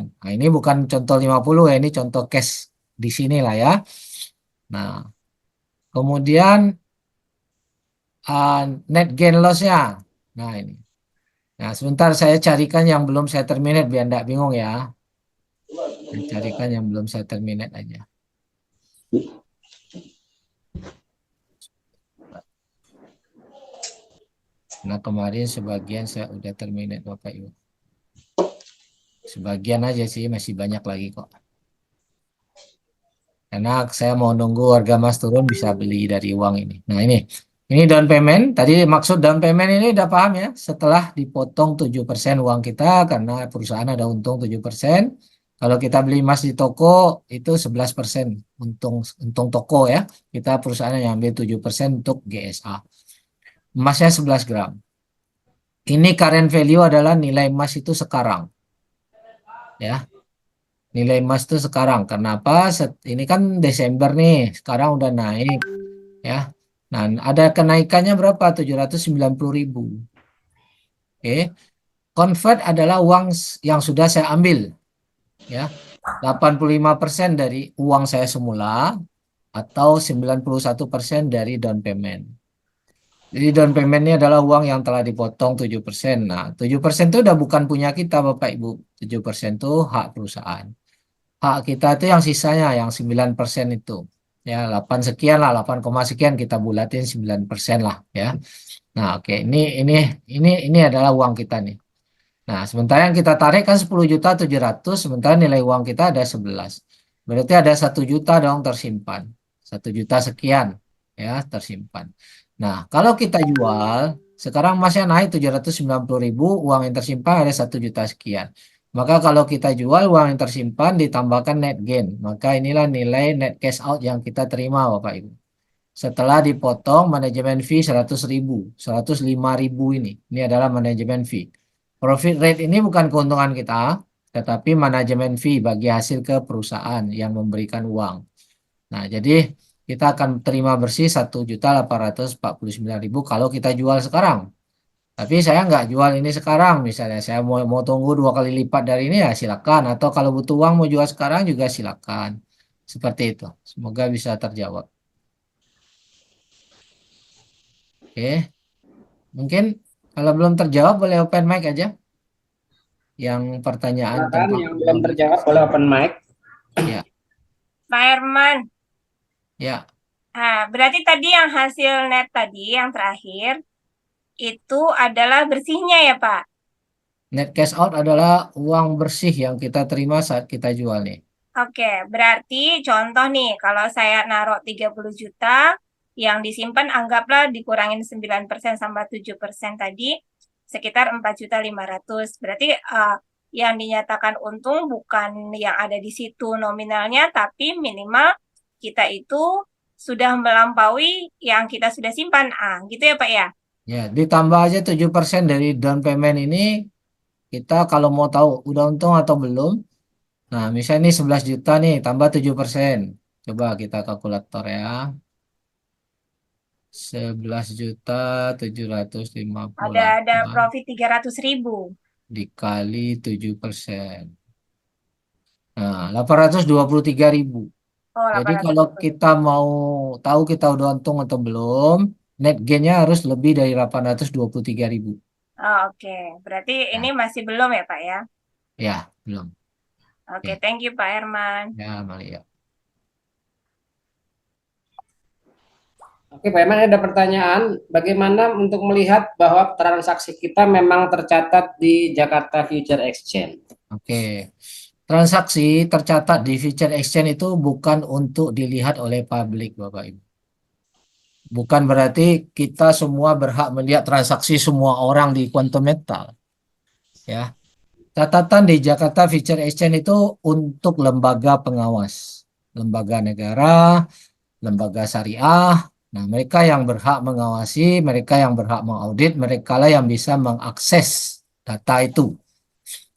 Nah, ini bukan contoh 50 ya, ini contoh cash di sini lah ya. Nah, kemudian net gain loss-nya. Nah, ini. Nah, sebentar saya carikan yang belum saya terminate biar tidak bingung ya. Saya carikan yang belum saya terminate aja. Nah, kemarin sebagian saya udah terminate Bapak Ibu. Sebagian aja sih, masih banyak lagi kok. Karena saya mau nunggu harga emas turun bisa beli dari uang ini. Nah, ini down payment. Tadi maksud down payment ini udah paham ya. Setelah dipotong 7% uang kita karena perusahaan ada untung 7%. Kalau kita beli emas di toko itu 11% untung toko ya. Kita perusahaan yang ambil 7% untuk GSA. Emasnya 11 gram. Ini current value adalah nilai emas itu sekarang. Ya. Nilai emas itu sekarang. Kenapa? Ini kan Desember nih. Sekarang udah naik. Ya. Nah, ada kenaikannya berapa? 790.000. Oke. Convert adalah uang yang sudah saya ambil. Ya. 85% dari uang saya semula atau 91% dari down payment. Jadi down payment ini adalah uang yang telah dipotong 7%. Nah, 7% itu udah bukan punya kita Bapak Ibu. 7% itu hak perusahaan. Hak kita itu yang sisanya, yang 9% itu. Ya, 8 sekian lah, 8, sekian kita bulatin 9% lah ya. Nah, oke, ini adalah uang kita nih. Nah, sementara yang kita tarik kan 10.700.000, sementara nilai uang kita ada 11. Berarti ada 1 juta dong tersimpan. 1 juta sekian ya tersimpan. Nah, kalau kita jual, sekarang emasnya naik 790.000, uang yang tersimpan ada 1 juta sekian. Maka kalau kita jual uang yang tersimpan ditambahkan net gain, maka inilah nilai net cash out yang kita terima Bapak Ibu. Setelah dipotong manajemen fee 100.000, 105.000 ini adalah manajemen fee. Profit rate ini bukan keuntungan kita, tetapi manajemen fee bagi hasil ke perusahaan yang memberikan uang. Nah, jadi kita akan terima bersih 1.849.000 kalau kita jual sekarang. Tapi saya nggak jual ini sekarang, misalnya saya mau tunggu 2 kali lipat dari ini ya silakan. Atau kalau butuh uang mau jual sekarang juga silakan. Seperti itu. Semoga bisa terjawab. Oke, mungkin kalau belum terjawab boleh open mic aja. Yang pertanyaan Silakan tentang yang belum terjawab boleh open mic. ya, Pak Herman, ya, berarti tadi yang hasil net tadi yang terakhir itu adalah bersihnya ya Pak? net cash out adalah uang bersih yang kita terima saat kita jual nih. Oke, berarti contoh nih, kalau saya naruh 30 juta, yang disimpan anggaplah dikurangin 9% sama 7% tadi, sekitar 4.500.000. Berarti yang dinyatakan untung bukan yang ada di situ nominalnya, tapi minimal kita itu sudah melampaui yang kita sudah simpan. Gitu ya Pak ya? Ya, ditambah aja 7% dari down payment ini, kita kalau mau tahu udah untung atau belum. Nah, misalnya ini 11 juta nih, tambah 7%. Coba kita kalkulator ya. 11.758 Ada profit 300.000. dikali 7%. Nah, 823.000. Oh, Jadi kalau 800. kita mau tahu kita udah untung atau belum, net gain-nya harus lebih dari 823.000. Oke. Berarti ini Nah, masih belum ya Pak ya? ya, belum. Oke, Oke. thank you Pak Herman. Ya, Malia. Oke, Pak Herman, ada pertanyaan. Bagaimana untuk melihat bahwa transaksi kita memang tercatat di Jakarta Future Exchange? Oke. Transaksi tercatat di Future Exchange itu bukan untuk dilihat oleh publik, Bapak Ibu. Bukan berarti kita semua berhak melihat transaksi semua orang di Quantum Metal. Ya. Catatan di Jakarta Future Exchange itu untuk lembaga pengawas, lembaga negara, lembaga syariah. Nah, mereka yang berhak mengawasi, mereka yang berhak mengaudit, mereka lah yang bisa mengakses data itu.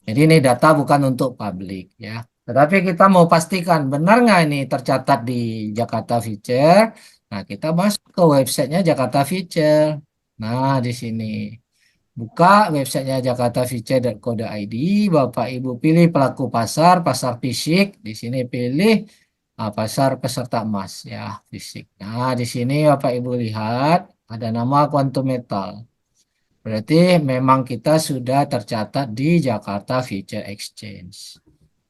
Jadi ini data bukan untuk publik ya. Tetapi kita mau pastikan benar nggak ini tercatat di Jakarta Future. Nah, kita masuk ke websitenya Jakarta Future. Nah, di sini. Buka websitenya jakartafuture.co.id, Bapak Ibu pilih pelaku pasar, pasar fisik, di sini pilih pasar peserta emas ya, fisik. Nah, di sini Bapak Ibu lihat ada nama Quantum Metal. Berarti memang kita sudah tercatat di Jakarta Future Exchange.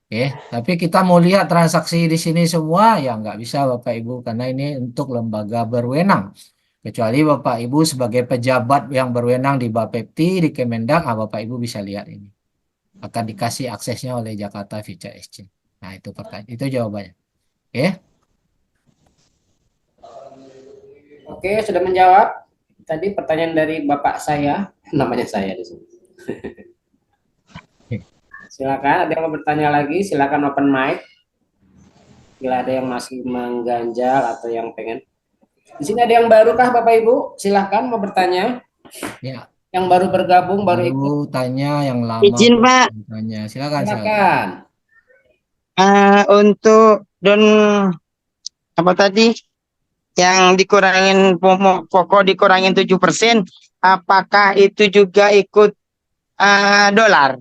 Oke, tapi kita mau lihat transaksi di sini semua ya nggak bisa Bapak Ibu karena ini untuk lembaga berwenang. Kecuali Bapak Ibu sebagai pejabat yang berwenang di Bapepti, di Kemendak, Bapak Ibu bisa lihat ini. Akan dikasih aksesnya oleh Jakarta Future Exchange. Nah, itu pertanyaan, itu jawabannya. Oke. Oke, sudah menjawab. Tadi pertanyaan dari Bapak saya, namanya saya di sini. Silakan, ada yang mau bertanya lagi, silakan open mic. Bila ada yang masih mengganjal atau yang pengen. Di sini ada yang baru kah Bapak Ibu? Silakan mau bertanya. Ya, Yang baru bergabung, baru ikut. baru tanya yang lama. Izin Pak, Tanya, silakan. Silakan. untuk don apa tadi yang dikurangin pokok dikurangin 7%, apakah itu juga ikut dolar?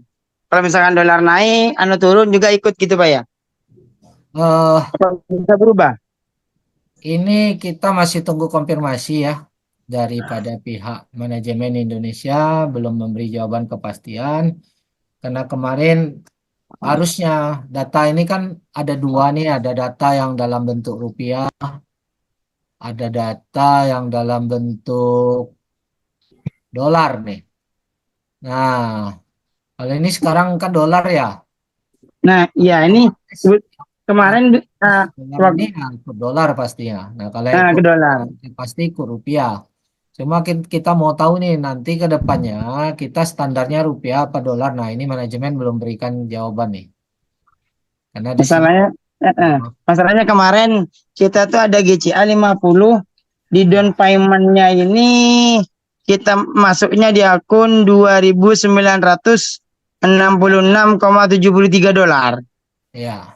Kalau misalkan dolar naik, anu turun juga ikut gitu Pak ya? Eh, Atau bisa berubah? ini kita masih tunggu konfirmasi ya daripada pihak manajemen Indonesia, belum memberi jawaban kepastian. Karena kemarin harusnya data ini kan ada dua nih, ada data yang dalam bentuk rupiah, ada data yang dalam bentuk dolar nih. Nah, kalau ini sekarang kan dolar ya. Nah, ya ini kemarin Dolar ini ya ikut dolar pastinya. Nah, kalau ke ikut dolar. pasti ikut rupiah. Cuma kita mau tahu nih nanti ke depannya kita standarnya rupiah apa dolar. Nah, ini manajemen belum berikan jawaban nih. Karena di sini Masalahnya kemarin kita tuh ada GCA 50 di down payment-nya ini kita masuknya di akun 2.966,73 dolar. ya,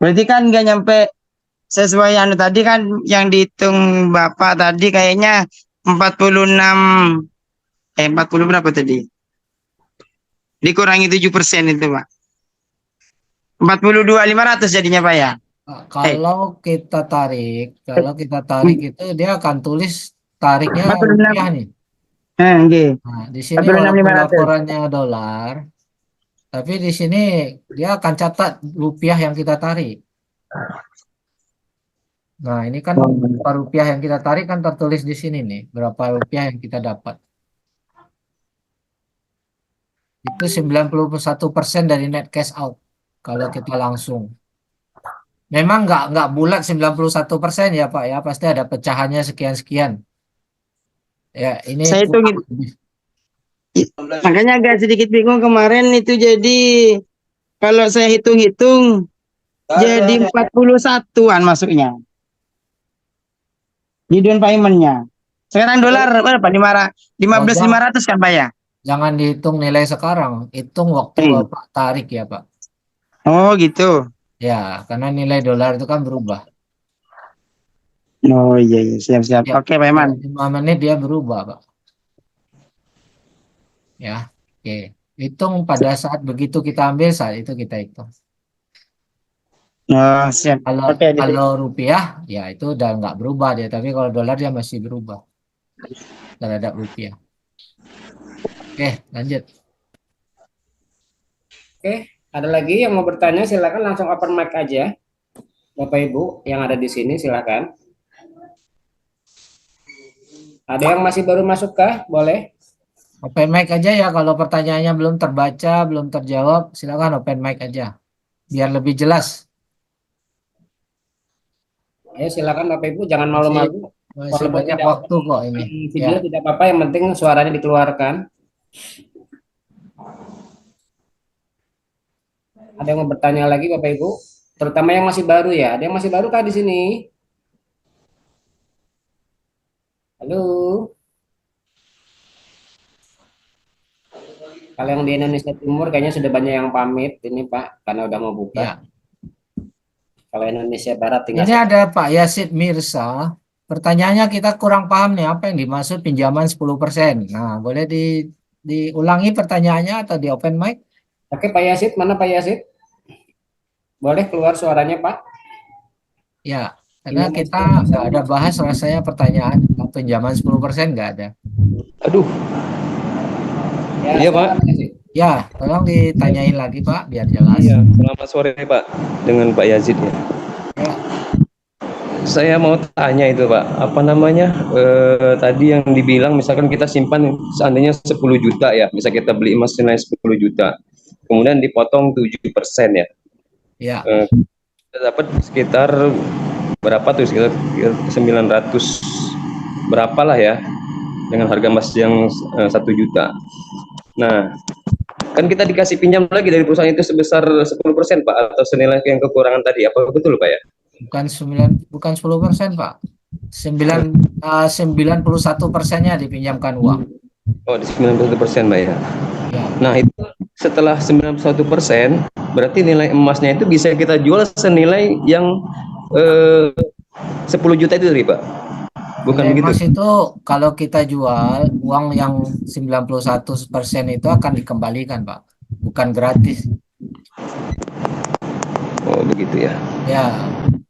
Berarti kan nggak nyampe sesuai anu tadi kan yang dihitung Bapak tadi kayaknya 40 berapa tadi? Dikurangi 7% itu, Pak. 42.500 jadinya, Pak ya. kalau kita tarik itu dia akan tulis tariknya 46. rupiah nih. Oke. Nah, di sini walaupun 46.500. laporannya dolar, tapi di sini dia akan catat rupiah yang kita tarik. Nah, ini kan berapa rupiah yang kita tarik kan tertulis di sini nih, berapa rupiah yang kita dapat. Itu 91% dari net cash out kalau kita langsung. Memang nggak bulat 91% ya Pak ya, pasti ada pecahannya sekian-sekian. Ya, ini Saya hitung itu. Makanya agak sedikit bingung kemarin itu, jadi kalau saya hitung-hitung jadi 41-an masuknya di down payment-nya. Sekarang dolar berapa? 15.500 kan Pak ya? Jangan dihitung nilai sekarang, hitung waktu Bapak tarik ya Pak. Oh gitu. Ya, karena nilai dolar itu kan berubah. Oh iya, siap-siap. Ya, Oke Pak Iman. 5 menit dia berubah Pak. Ya, oke. Hitung pada saat begitu kita ambil, saat itu kita hitung. Oh siap. Kalau rupiah, ya itu udah nggak berubah dia. Tapi kalau dolar dia masih berubah terhadap rupiah. Oke, lanjut. Oke, ada lagi yang mau bertanya, silakan langsung open mic aja. Bapak Ibu yang ada di sini silakan. Ada yang masih baru masuk kah? Boleh. Open mic aja ya, kalau pertanyaannya belum terbaca, belum terjawab, silakan open mic aja. Biar lebih jelas. Ayo silakan Bapak Ibu, jangan malu-malu. Masih banyak waktu kok ini. Video tidak apa-apa, yang penting suaranya dikeluarkan. Ada yang mau bertanya lagi Bapak Ibu? Terutama yang masih baru ya. Ada yang masih baru kah di sini? Halo. Kalau yang di Indonesia Timur kayaknya sudah banyak yang pamit ini Pak, karena udah mau buka. Ya. Kalau Indonesia Barat tinggal. Ini ada Pak Yasid Mirsa. Pertanyaannya kita kurang paham nih, apa yang dimaksud pinjaman 10%. Nah, boleh diulangi pertanyaannya atau di open mic? Oke Pak Yasid, mana Pak Yasid? Boleh keluar suaranya Pak? Ya, karena kita nggak ada bahas rasanya pertanyaan pinjaman 10% nggak ada. Aduh. Ya, Iya Pak. Ya, tolong ditanyain lagi Pak, biar jelas. Iya, selamat sore Pak, dengan Pak Yazid ya. Ya. Saya mau tanya itu Pak, apa namanya, tadi yang dibilang misalkan kita simpan seandainya 10 juta ya, bisa kita beli emas senilai 10 juta, kemudian dipotong 7% ya. Ya. Kita dapat sekitar berapa tuh, sekitar 900 berapa lah ya, dengan harga emas yang 1 juta. Nah, Kan kita dikasih pinjam lagi dari perusahaan itu sebesar 10% Pak, atau senilai yang kekurangan tadi. Apa betul Pak ya? Bukan 10%, Pak. 91%-nya dipinjamkan uang. Oh, di 91% Pak ya. Ya, Nah, itu setelah 91%, berarti nilai emasnya itu bisa kita jual senilai yang 10 juta itu tadi Pak. Bukan nilai begitu? emas itu kalau kita jual, uang yang 91% itu akan dikembalikan, Pak. Bukan gratis. Oh, begitu ya. Ya,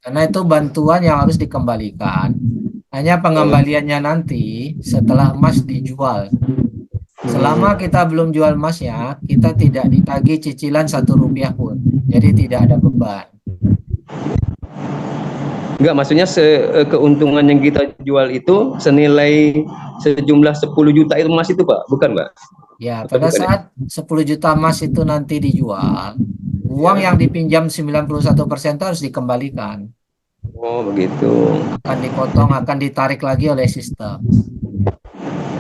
karena itu bantuan yang harus dikembalikan. Hanya pengembaliannya nanti setelah emas dijual. Selama kita belum jual emasnya, kita tidak ditagih cicilan Rp1 pun. Jadi tidak ada beban. Enggak, maksudnya keuntungan yang kita jual itu senilai sejumlah 10 juta itu emas itu Pak, bukan Pak? Ya, Atau pada bukan ya? saat 10 juta emas itu nanti dijual, uang yang dipinjam 91% itu harus dikembalikan. Oh, begitu. Akan dipotong, akan ditarik lagi oleh sistem.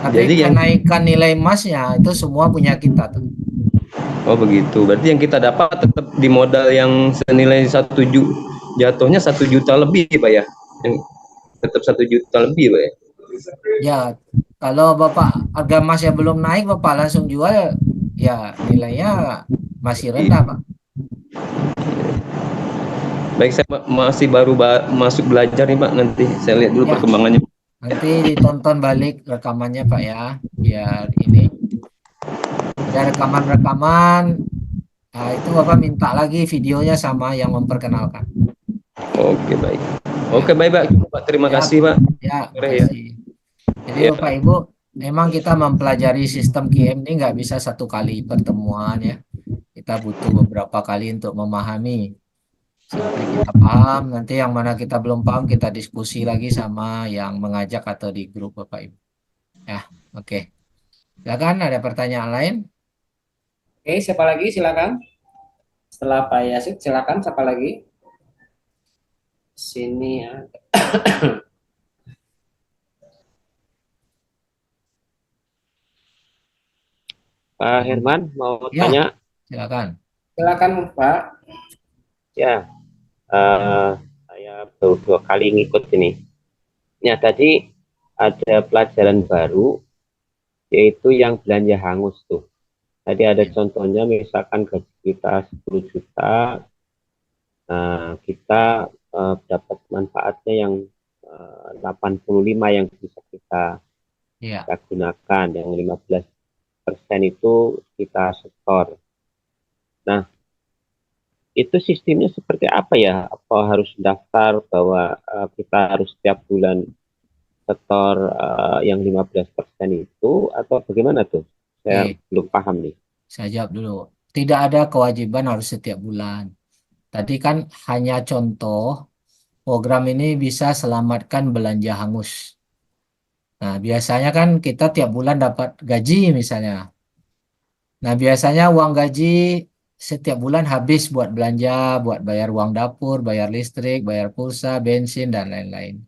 Tapi Jadi yang kenaikan nilai emasnya itu semua punya kita tuh. Oh, begitu. Berarti yang kita dapat tetap di modal yang senilai 1 juta, jatuhnya 1 juta lebih Pak ya? Yang tetap 1 juta lebih Pak ya? Ya, kalau Bapak harga emasnya belum naik, Bapak langsung jual, ya nilainya masih rendah, Pak. Baik, saya masih baru masuk belajar nih Pak, nanti saya lihat dulu Ya. perkembangannya. Nanti ditonton balik rekamannya, Pak ya, biar ini. Ada rekaman-rekaman, nah, itu Bapak minta lagi videonya sama yang memperkenalkan. Oke, baik. Oke, baik Pak. Terima Ya. kasih Pak. Ya, Sore ya. makasih. Jadi Ya. Bapak Ibu, memang kita mempelajari sistem QM ini nggak bisa satu kali pertemuan ya. Kita butuh beberapa kali untuk memahami. Sampai kita paham, nanti yang mana kita belum paham kita diskusi lagi sama yang mengajak atau di grup Bapak Ibu. Ya, oke. Silakan, ada pertanyaan lain? Oke, siapa lagi? Silakan. Setelah Pak Yasid, silakan siapa lagi? Sini ya. Pak Herman mau Ya. tanya? Silakan. Silakan Pak. Ya, saya baru 2 kali ngikut ini. Ya, tadi ada pelajaran baru, yaitu yang belanja hangus tuh. Tadi ada contohnya, misalkan gaji kita 10 juta, kita dapat manfaatnya yang 85 yang bisa kita Ya. gunakan, yang 15% itu kita setor. Nah, itu sistemnya seperti apa ya? Apa harus daftar bahwa kita harus setiap bulan setor yang 15% itu, atau bagaimana tuh? Saya Oke. belum paham nih. Saya jawab dulu. Tidak ada kewajiban harus setiap bulan. Tadi kan hanya contoh, program ini bisa selamatkan belanja hangus. Nah, biasanya kan kita tiap bulan dapat gaji misalnya. Nah, biasanya uang gaji setiap bulan habis buat belanja, buat bayar uang dapur, bayar listrik, bayar pulsa, bensin, dan lain-lain.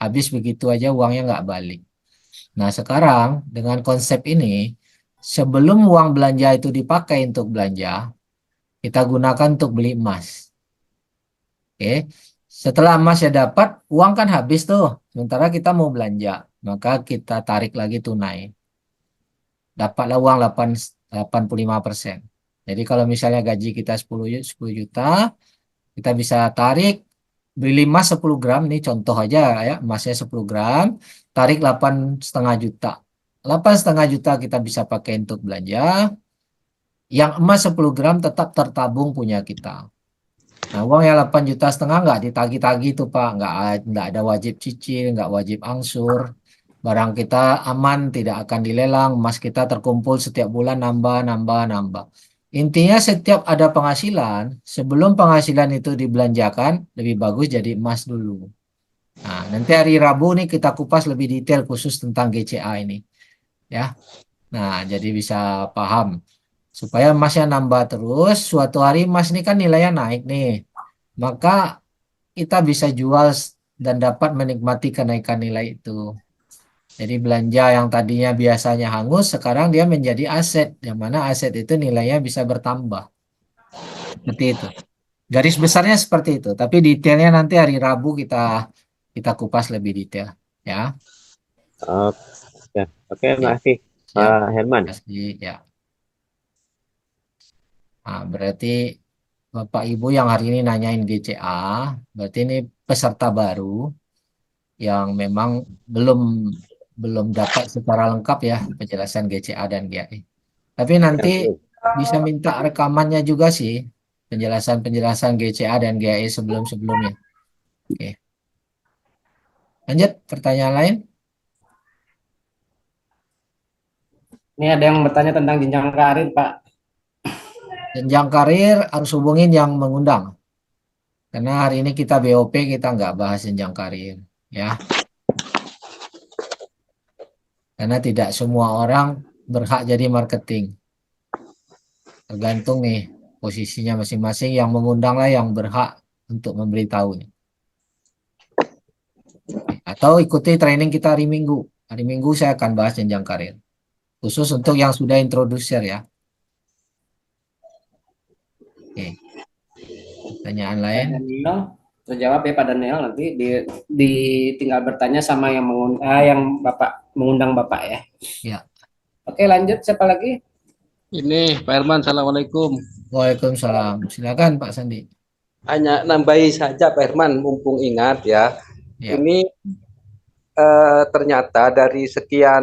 Habis begitu aja uangnya nggak balik. Nah, sekarang dengan konsep ini, sebelum uang belanja itu dipakai untuk belanja, kita gunakan untuk beli emas. Oke, setelah emasnya dapat, uang kan habis tuh. Sementara kita mau belanja, maka kita tarik lagi tunai. Dapatlah uang 85%. Jadi kalau misalnya gaji kita 10 juta, kita bisa tarik, beli emas 10 gram, nih contoh aja ya, emasnya 10 gram, tarik 8,5 juta. 8,5 juta kita bisa pakai untuk belanja. Yang emas 10 gram tetap tertabung punya kita. Nah, uang yang 8,5 juta nggak ditagih-tagih tuh Pak, nggak ada wajib cicil, nggak wajib angsur. Barang kita aman, tidak akan dilelang, emas kita terkumpul setiap bulan nambah. Intinya setiap ada penghasilan, sebelum penghasilan itu dibelanjakan, lebih bagus jadi emas dulu. Nah, nanti hari Rabu nih kita kupas lebih detail khusus tentang GCA ini. Ya. Nah, jadi bisa paham. Supaya emasnya nambah terus, suatu hari emas ini kan nilainya naik nih. Maka kita bisa jual dan dapat menikmati kenaikan nilai itu. Jadi belanja yang tadinya biasanya hangus, sekarang dia menjadi aset, yang mana aset itu nilainya bisa bertambah. Seperti itu. Garis besarnya seperti itu, tapi detailnya nanti hari Rabu kita kupas lebih detail, ya. Oke, oke, Ya, makasih siap. Pak Herman. Terima kasih, ya. Nah, berarti Bapak Ibu yang hari ini nanyain GCA, berarti ini peserta baru yang memang belum belum dapat secara lengkap ya penjelasan GCA dan GAI. Tapi nanti bisa minta rekamannya juga sih, penjelasan-penjelasan GCA dan GAI sebelum-sebelumnya. Oke. Lanjut, pertanyaan lain? Ini ada yang bertanya tentang jenjang karir, Pak. Jenjang karir harus hubungin yang mengundang. Karena hari ini kita BOP, kita nggak bahas jenjang karir. Ya. Karena tidak semua orang berhak jadi marketing. Tergantung nih posisinya masing-masing, yang mengundang lah yang berhak untuk memberitahu. Atau ikuti training kita hari Minggu. Hari Minggu saya akan bahas jenjang karir. Khusus untuk yang sudah introducer ya. Oke. Pertanyaan lain? Daniel, terjawab ya Pak Daniel, nanti di tinggal bertanya sama yang mengundang Bapak ya. Ya. Oke, lanjut, siapa lagi? Ini Pak Herman, Assalamualaikum. Waalaikumsalam. Silakan Pak Sandi. Hanya nambahi saja Pak Herman, mumpung ingat ya. Ya. Ini ternyata dari sekian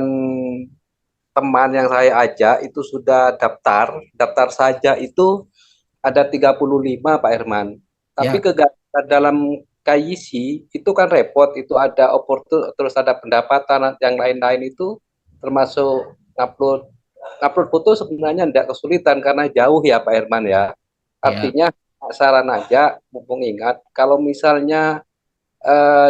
teman yang saya ajak itu sudah daftar saja itu ada 35 Pak Herman. Tapi kegagalan dalam KYC itu kan repot, itu ada opportunity, terus ada pendapatan yang lain-lain itu, termasuk upload foto sebenarnya tidak kesulitan karena jauh ya Pak Herman ya. Artinya saran aja, mumpung ingat, kalau misalnya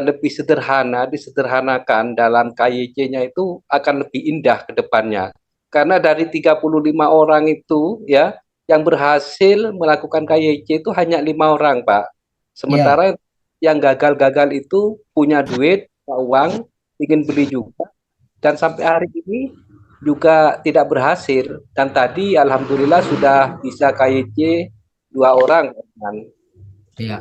lebih sederhana, disederhanakan dalam KYC-nya itu akan lebih indah ke depannya. Karena dari 35 orang itu ya, yang berhasil melakukan KYC itu hanya 5 orang Pak. Sementara yang gagal-gagal itu punya duit, uang, ingin beli juga, dan sampai hari ini juga tidak berhasil. Dan tadi alhamdulillah sudah bisa KYC 2 orang. Iya.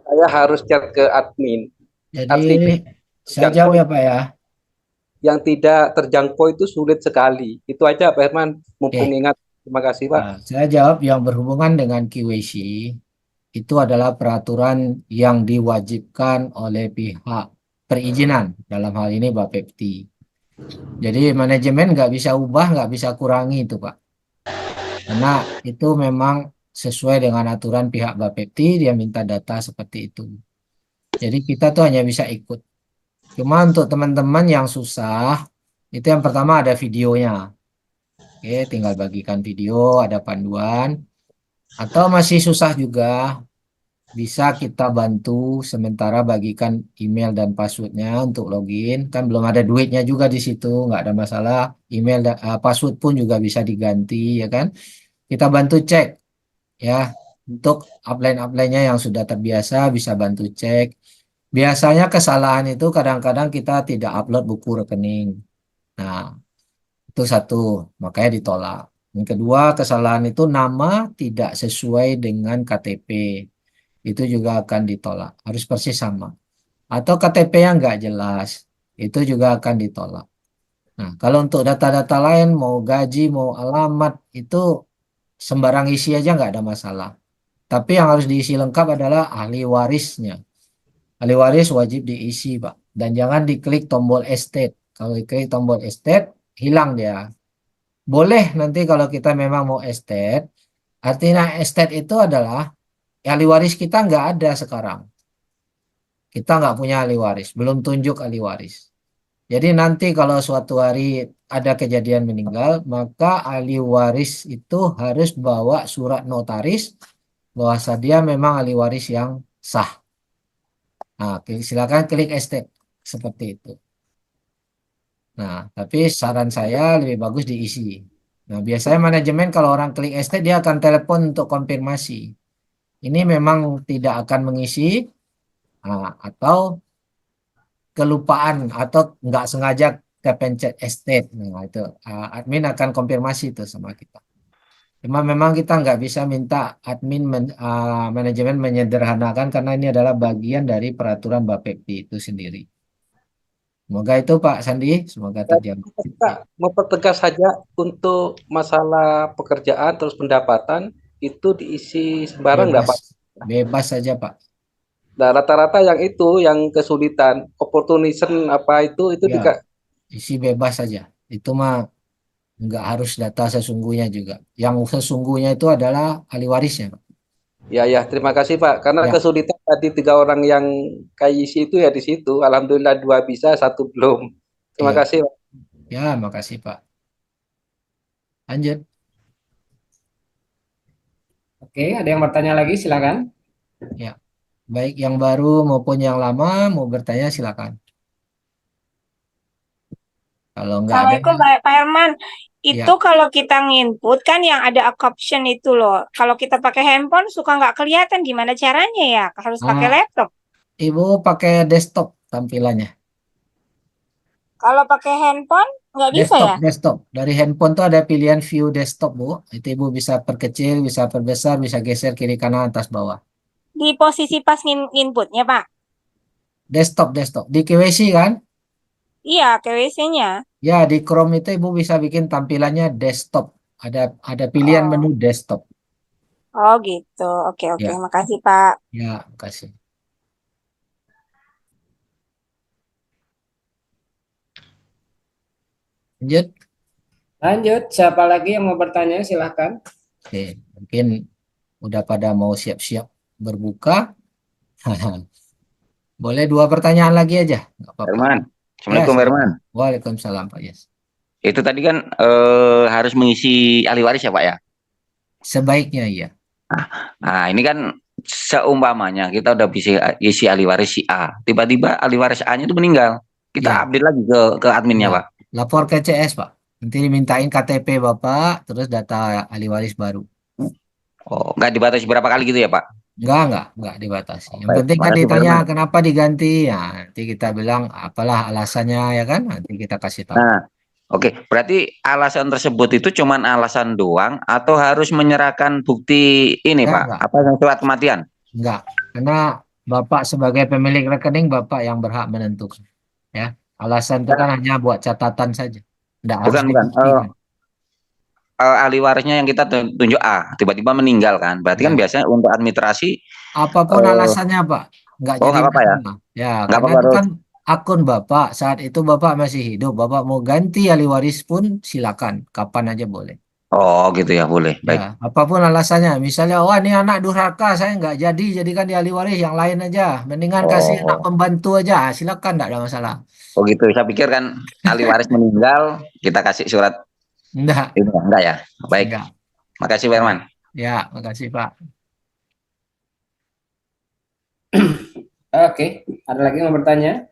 Saya harus chat ke admin. Jadi saya jawab ya Pak ya. Yang tidak terjangkau itu sulit sekali. Itu aja Pak Herman, mumpung ingat. Terima kasih Pak. Nah, saya jawab yang berhubungan dengan KYC itu adalah peraturan yang diwajibkan oleh pihak perizinan, dalam hal ini Bapepti. Jadi manajemen nggak bisa ubah, nggak bisa kurangi itu Pak. Karena itu memang sesuai dengan aturan pihak Bapepti, dia minta data seperti itu. Jadi kita tuh hanya bisa ikut. Cuma untuk teman-teman yang susah, itu yang pertama ada videonya. Oke, tinggal bagikan video, ada panduan. Atau masih susah juga, bisa kita bantu sementara bagikan email dan passwordnya untuk login. Kan belum ada duitnya juga di situ, nggak ada masalah. Email dan password pun juga bisa diganti, ya kan? Kita bantu cek, ya. Untuk upline-upline-nya yang sudah terbiasa bisa bantu cek. Biasanya kesalahan itu kadang-kadang kita tidak upload buku rekening. Nah, itu satu, makanya ditolak. Yang kedua, kesalahan itu nama tidak sesuai dengan KTP. Itu juga akan ditolak. Harus persis sama. Atau KTP yang nggak jelas. Itu juga akan ditolak. Nah, kalau untuk data-data lain, mau gaji, mau alamat, itu sembarang isi aja nggak ada masalah. Tapi yang harus diisi lengkap adalah ahli warisnya. Ahli waris wajib diisi, Pak. Dan jangan diklik tombol estate. Kalau diklik tombol estate, hilang dia. Boleh nanti kalau kita memang mau estate, artinya estate itu adalah ahli waris kita nggak ada sekarang. Kita nggak punya ahli waris, belum tunjuk ahli waris. Jadi nanti kalau suatu hari ada kejadian meninggal, maka ahli waris itu harus bawa surat notaris bahwa dia memang ahli waris yang sah. Nah, silakan klik estate seperti itu. Nah, tapi saran saya lebih bagus diisi. Nah, biasanya manajemen kalau orang klik estate dia akan telepon untuk konfirmasi. Ini memang tidak akan mengisi, nah, atau kelupaan atau nggak sengaja kepencet estate. Nah, itu admin akan konfirmasi itu sama kita. Cuma memang kita nggak bisa minta manajemen menyederhanakan karena ini adalah bagian dari peraturan Bapepti itu sendiri. Semoga itu Pak Sandi, semoga terjawab. Kita mempertegas saja untuk masalah pekerjaan terus pendapatan itu diisi sembarang nggak Pak? Bebas saja Pak. Nah, rata-rata yang itu yang kesulitan, opportunism apa itu Ya, isi bebas saja. Itu mah nggak harus data sesungguhnya juga. Yang sesungguhnya itu adalah ahli warisnya, Pak. ya terima kasih Pak. Karena Ya. kesulitan tadi 3 orang yang KYC itu ya di situ. Alhamdulillah 2 bisa, 1 belum. Terima Ya. kasih Pak. Ya, makasih Pak. Lanjut. Oke, ada yang bertanya lagi, silakan. Ya, baik yang baru maupun yang lama mau bertanya silakan. Kalau nggak ada, Assalamualaikum Pak Herman. Itu Ya. kalau kita nginput kan yang ada caption itu loh. Kalau kita pakai handphone suka nggak kelihatan gimana caranya ya? Harus pakai laptop. Ibu pakai desktop tampilannya. Kalau pakai handphone nggak bisa ya? Desktop. Dari handphone tuh ada pilihan view desktop, Bu. Itu Ibu bisa perkecil, bisa perbesar, bisa geser kiri kanan atas bawah. Di posisi pas inputnya Pak. Desktop. Di KWC kan? Iya, KWC-nya. Ya, di Chrome itu Ibu bisa bikin tampilannya desktop. Ada pilihan menu desktop. Oh gitu. Oke, Ya. makasih Pak. Ya, makasih. Lanjut, siapa lagi yang mau bertanya, silahkan. Oke, mungkin udah pada mau siap-siap berbuka. Boleh 2 pertanyaan lagi aja, nggak apa-apa. Herman, Assalamualaikum Ya, Herman. Waalaikumsalam Pak Yes. Itu tadi kan harus mengisi ahli waris ya Pak ya? Sebaiknya iya. Nah ini kan seumpamanya kita udah bisa isi ahli waris si A, tiba-tiba ahli waris A-nya itu meninggal, kita update lagi ke adminnya Pak. Lapor ke CS Pak. Nanti dimintain KTP Bapak, terus data ahli waris baru. Oh, nggak dibatasi berapa kali gitu ya Pak? Enggak dibatasi. Yang Baik, penting kan makasih, ditanya Herman. kenapa diganti. Ya, nanti kita bilang apalah alasannya ya kan. Nanti kita kasih tahu. Nah, oke, berarti alasan tersebut itu cuman alasan doang atau harus menyerahkan bukti ini Pak? Apa yang surat kematian? Enggak, karena Bapak sebagai pemilik rekening Bapak yang berhak menentukan. Ya, alasan itu kan hanya buat catatan saja. Enggak harus Bukan. dibuktikan. Ahli warisnya yang kita tunjuk A, tiba-tiba meninggal kan? Berarti kan biasanya untuk administrasi apapun alasannya Pak, nggak jadi nggak apa-apa ya? masalah. Ya, Nggak karena apa-apa itu terus. kan akun Bapak saat itu Bapak masih hidup. Bapak mau ganti ahli waris pun silakan, kapan aja boleh. Oh gitu ya, boleh. Baik. Ya, apapun alasannya. Misalnya, wah ini anak durhaka, saya nggak jadikan dia ahli waris yang lain aja. Mendingan kasih anak pembantu aja, silakan, nggak ada masalah. Oh gitu, saya pikir kan ahli waris meninggal, kita kasih surat. Enggak. Enggak ya. Baik. Enggak. Makasih Pak Herman. Ya, makasih Pak. Oke, ada lagi yang mau bertanya?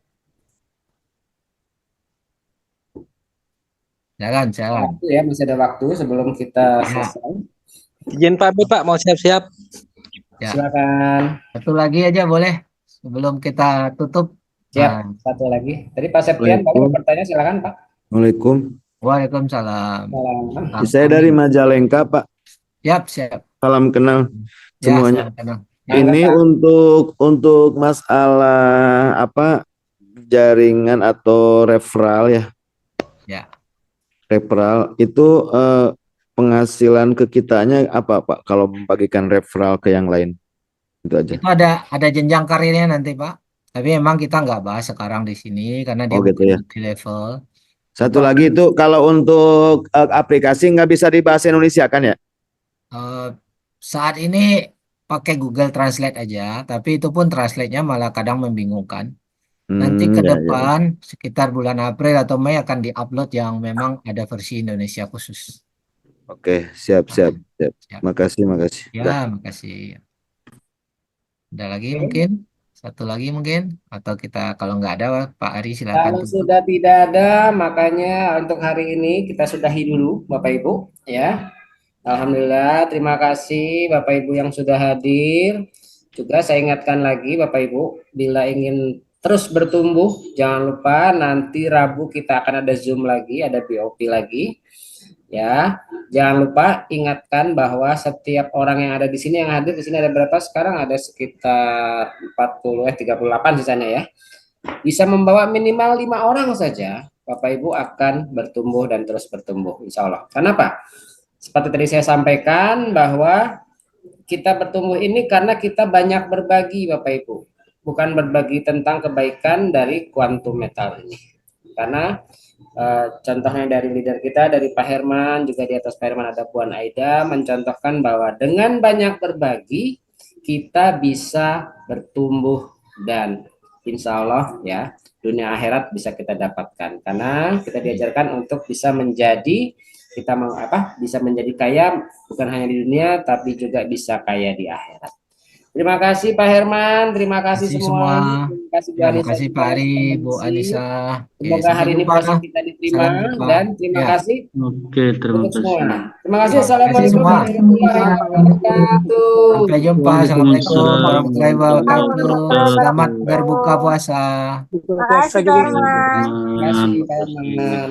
Jalan. Waktu ya, masih ada waktu sebelum kita selesai. Izin pamit Pak, mau siap-siap. Ya. Silakan. Satu lagi aja boleh sebelum kita tutup. Siap, satu lagi. Tadi Pak Septian baru bertanya, silakan Pak. Waalaikumsalam. Waalaikumsalam. Saya dari Majalengka, Pak. Siap. Salam kenal semuanya. Salam kenal. Ini untuk masalah apa jaringan atau referral ya. Ya. Referral itu penghasilan ke kitanya apa Pak kalau membagikan referral ke yang lain? Itu aja. Itu ada jenjang karirnya nanti Pak. Tapi memang kita nggak bahas sekarang di sini karena dia gitu bukan ya. di level. Satu lagi itu kalau untuk aplikasi nggak bisa di bahasa Indonesia kan ya? Saat ini pakai Google Translate aja, tapi itu pun translate-nya malah kadang membingungkan. Nanti ke depan sekitar bulan April atau Mei akan diupload yang memang ada versi Indonesia khusus. Oke, siap. Makasih. Ya, makasih. Ada lagi mungkin? Satu lagi mungkin? Atau kita kalau nggak ada Pak Ari silakan. Kalau sudah tidak ada, makanya untuk hari ini kita sudahi dulu Bapak Ibu ya. Alhamdulillah, terima kasih Bapak Ibu yang sudah hadir. Juga saya ingatkan lagi Bapak Ibu, bila ingin terus bertumbuh. Jangan lupa nanti Rabu kita akan ada Zoom lagi, ada BOP lagi. Ya, jangan lupa ingatkan bahwa setiap orang yang ada di sini, yang hadir di sini ada berapa sekarang? Ada sekitar 38 sisanya ya. Bisa membawa minimal 5 orang saja, Bapak Ibu akan bertumbuh dan terus bertumbuh, insya Allah. Kenapa? Seperti tadi saya sampaikan bahwa kita bertumbuh ini karena kita banyak berbagi, Bapak Ibu. Bukan berbagi tentang kebaikan dari Quantum Metal ini. Karena contohnya dari leader kita, dari Pak Herman, juga di atas Pak Herman ada Puan Aida, mencontohkan bahwa dengan banyak berbagi, kita bisa bertumbuh dan insya Allah ya, dunia akhirat bisa kita dapatkan. Karena kita diajarkan untuk bisa menjadi, bisa menjadi kaya, bukan hanya di dunia, tapi juga bisa kaya di akhirat. Terima kasih Pak Herman, terima kasih semua. Terima kasih Bu Terima Anissa, kasih Pak Ari, Bu Anissa. Oke, semoga sampai hari ini jumpa. proses kita diterima Salam jumpa. dan terima Ya. kasih Oke, terima untuk semua. kasih. Terima kasih. Ya, Assalamualaikum semua. warahmatullahi wabarakatuh. Sampai jumpa. Assalamualaikum Waalaikumsalam warahmatullahi wabarakatuh. warahmatullahi Selamat wabarakatuh. berbuka puasa. Makasih, Pak Herman. Terima kasih Pak Herman.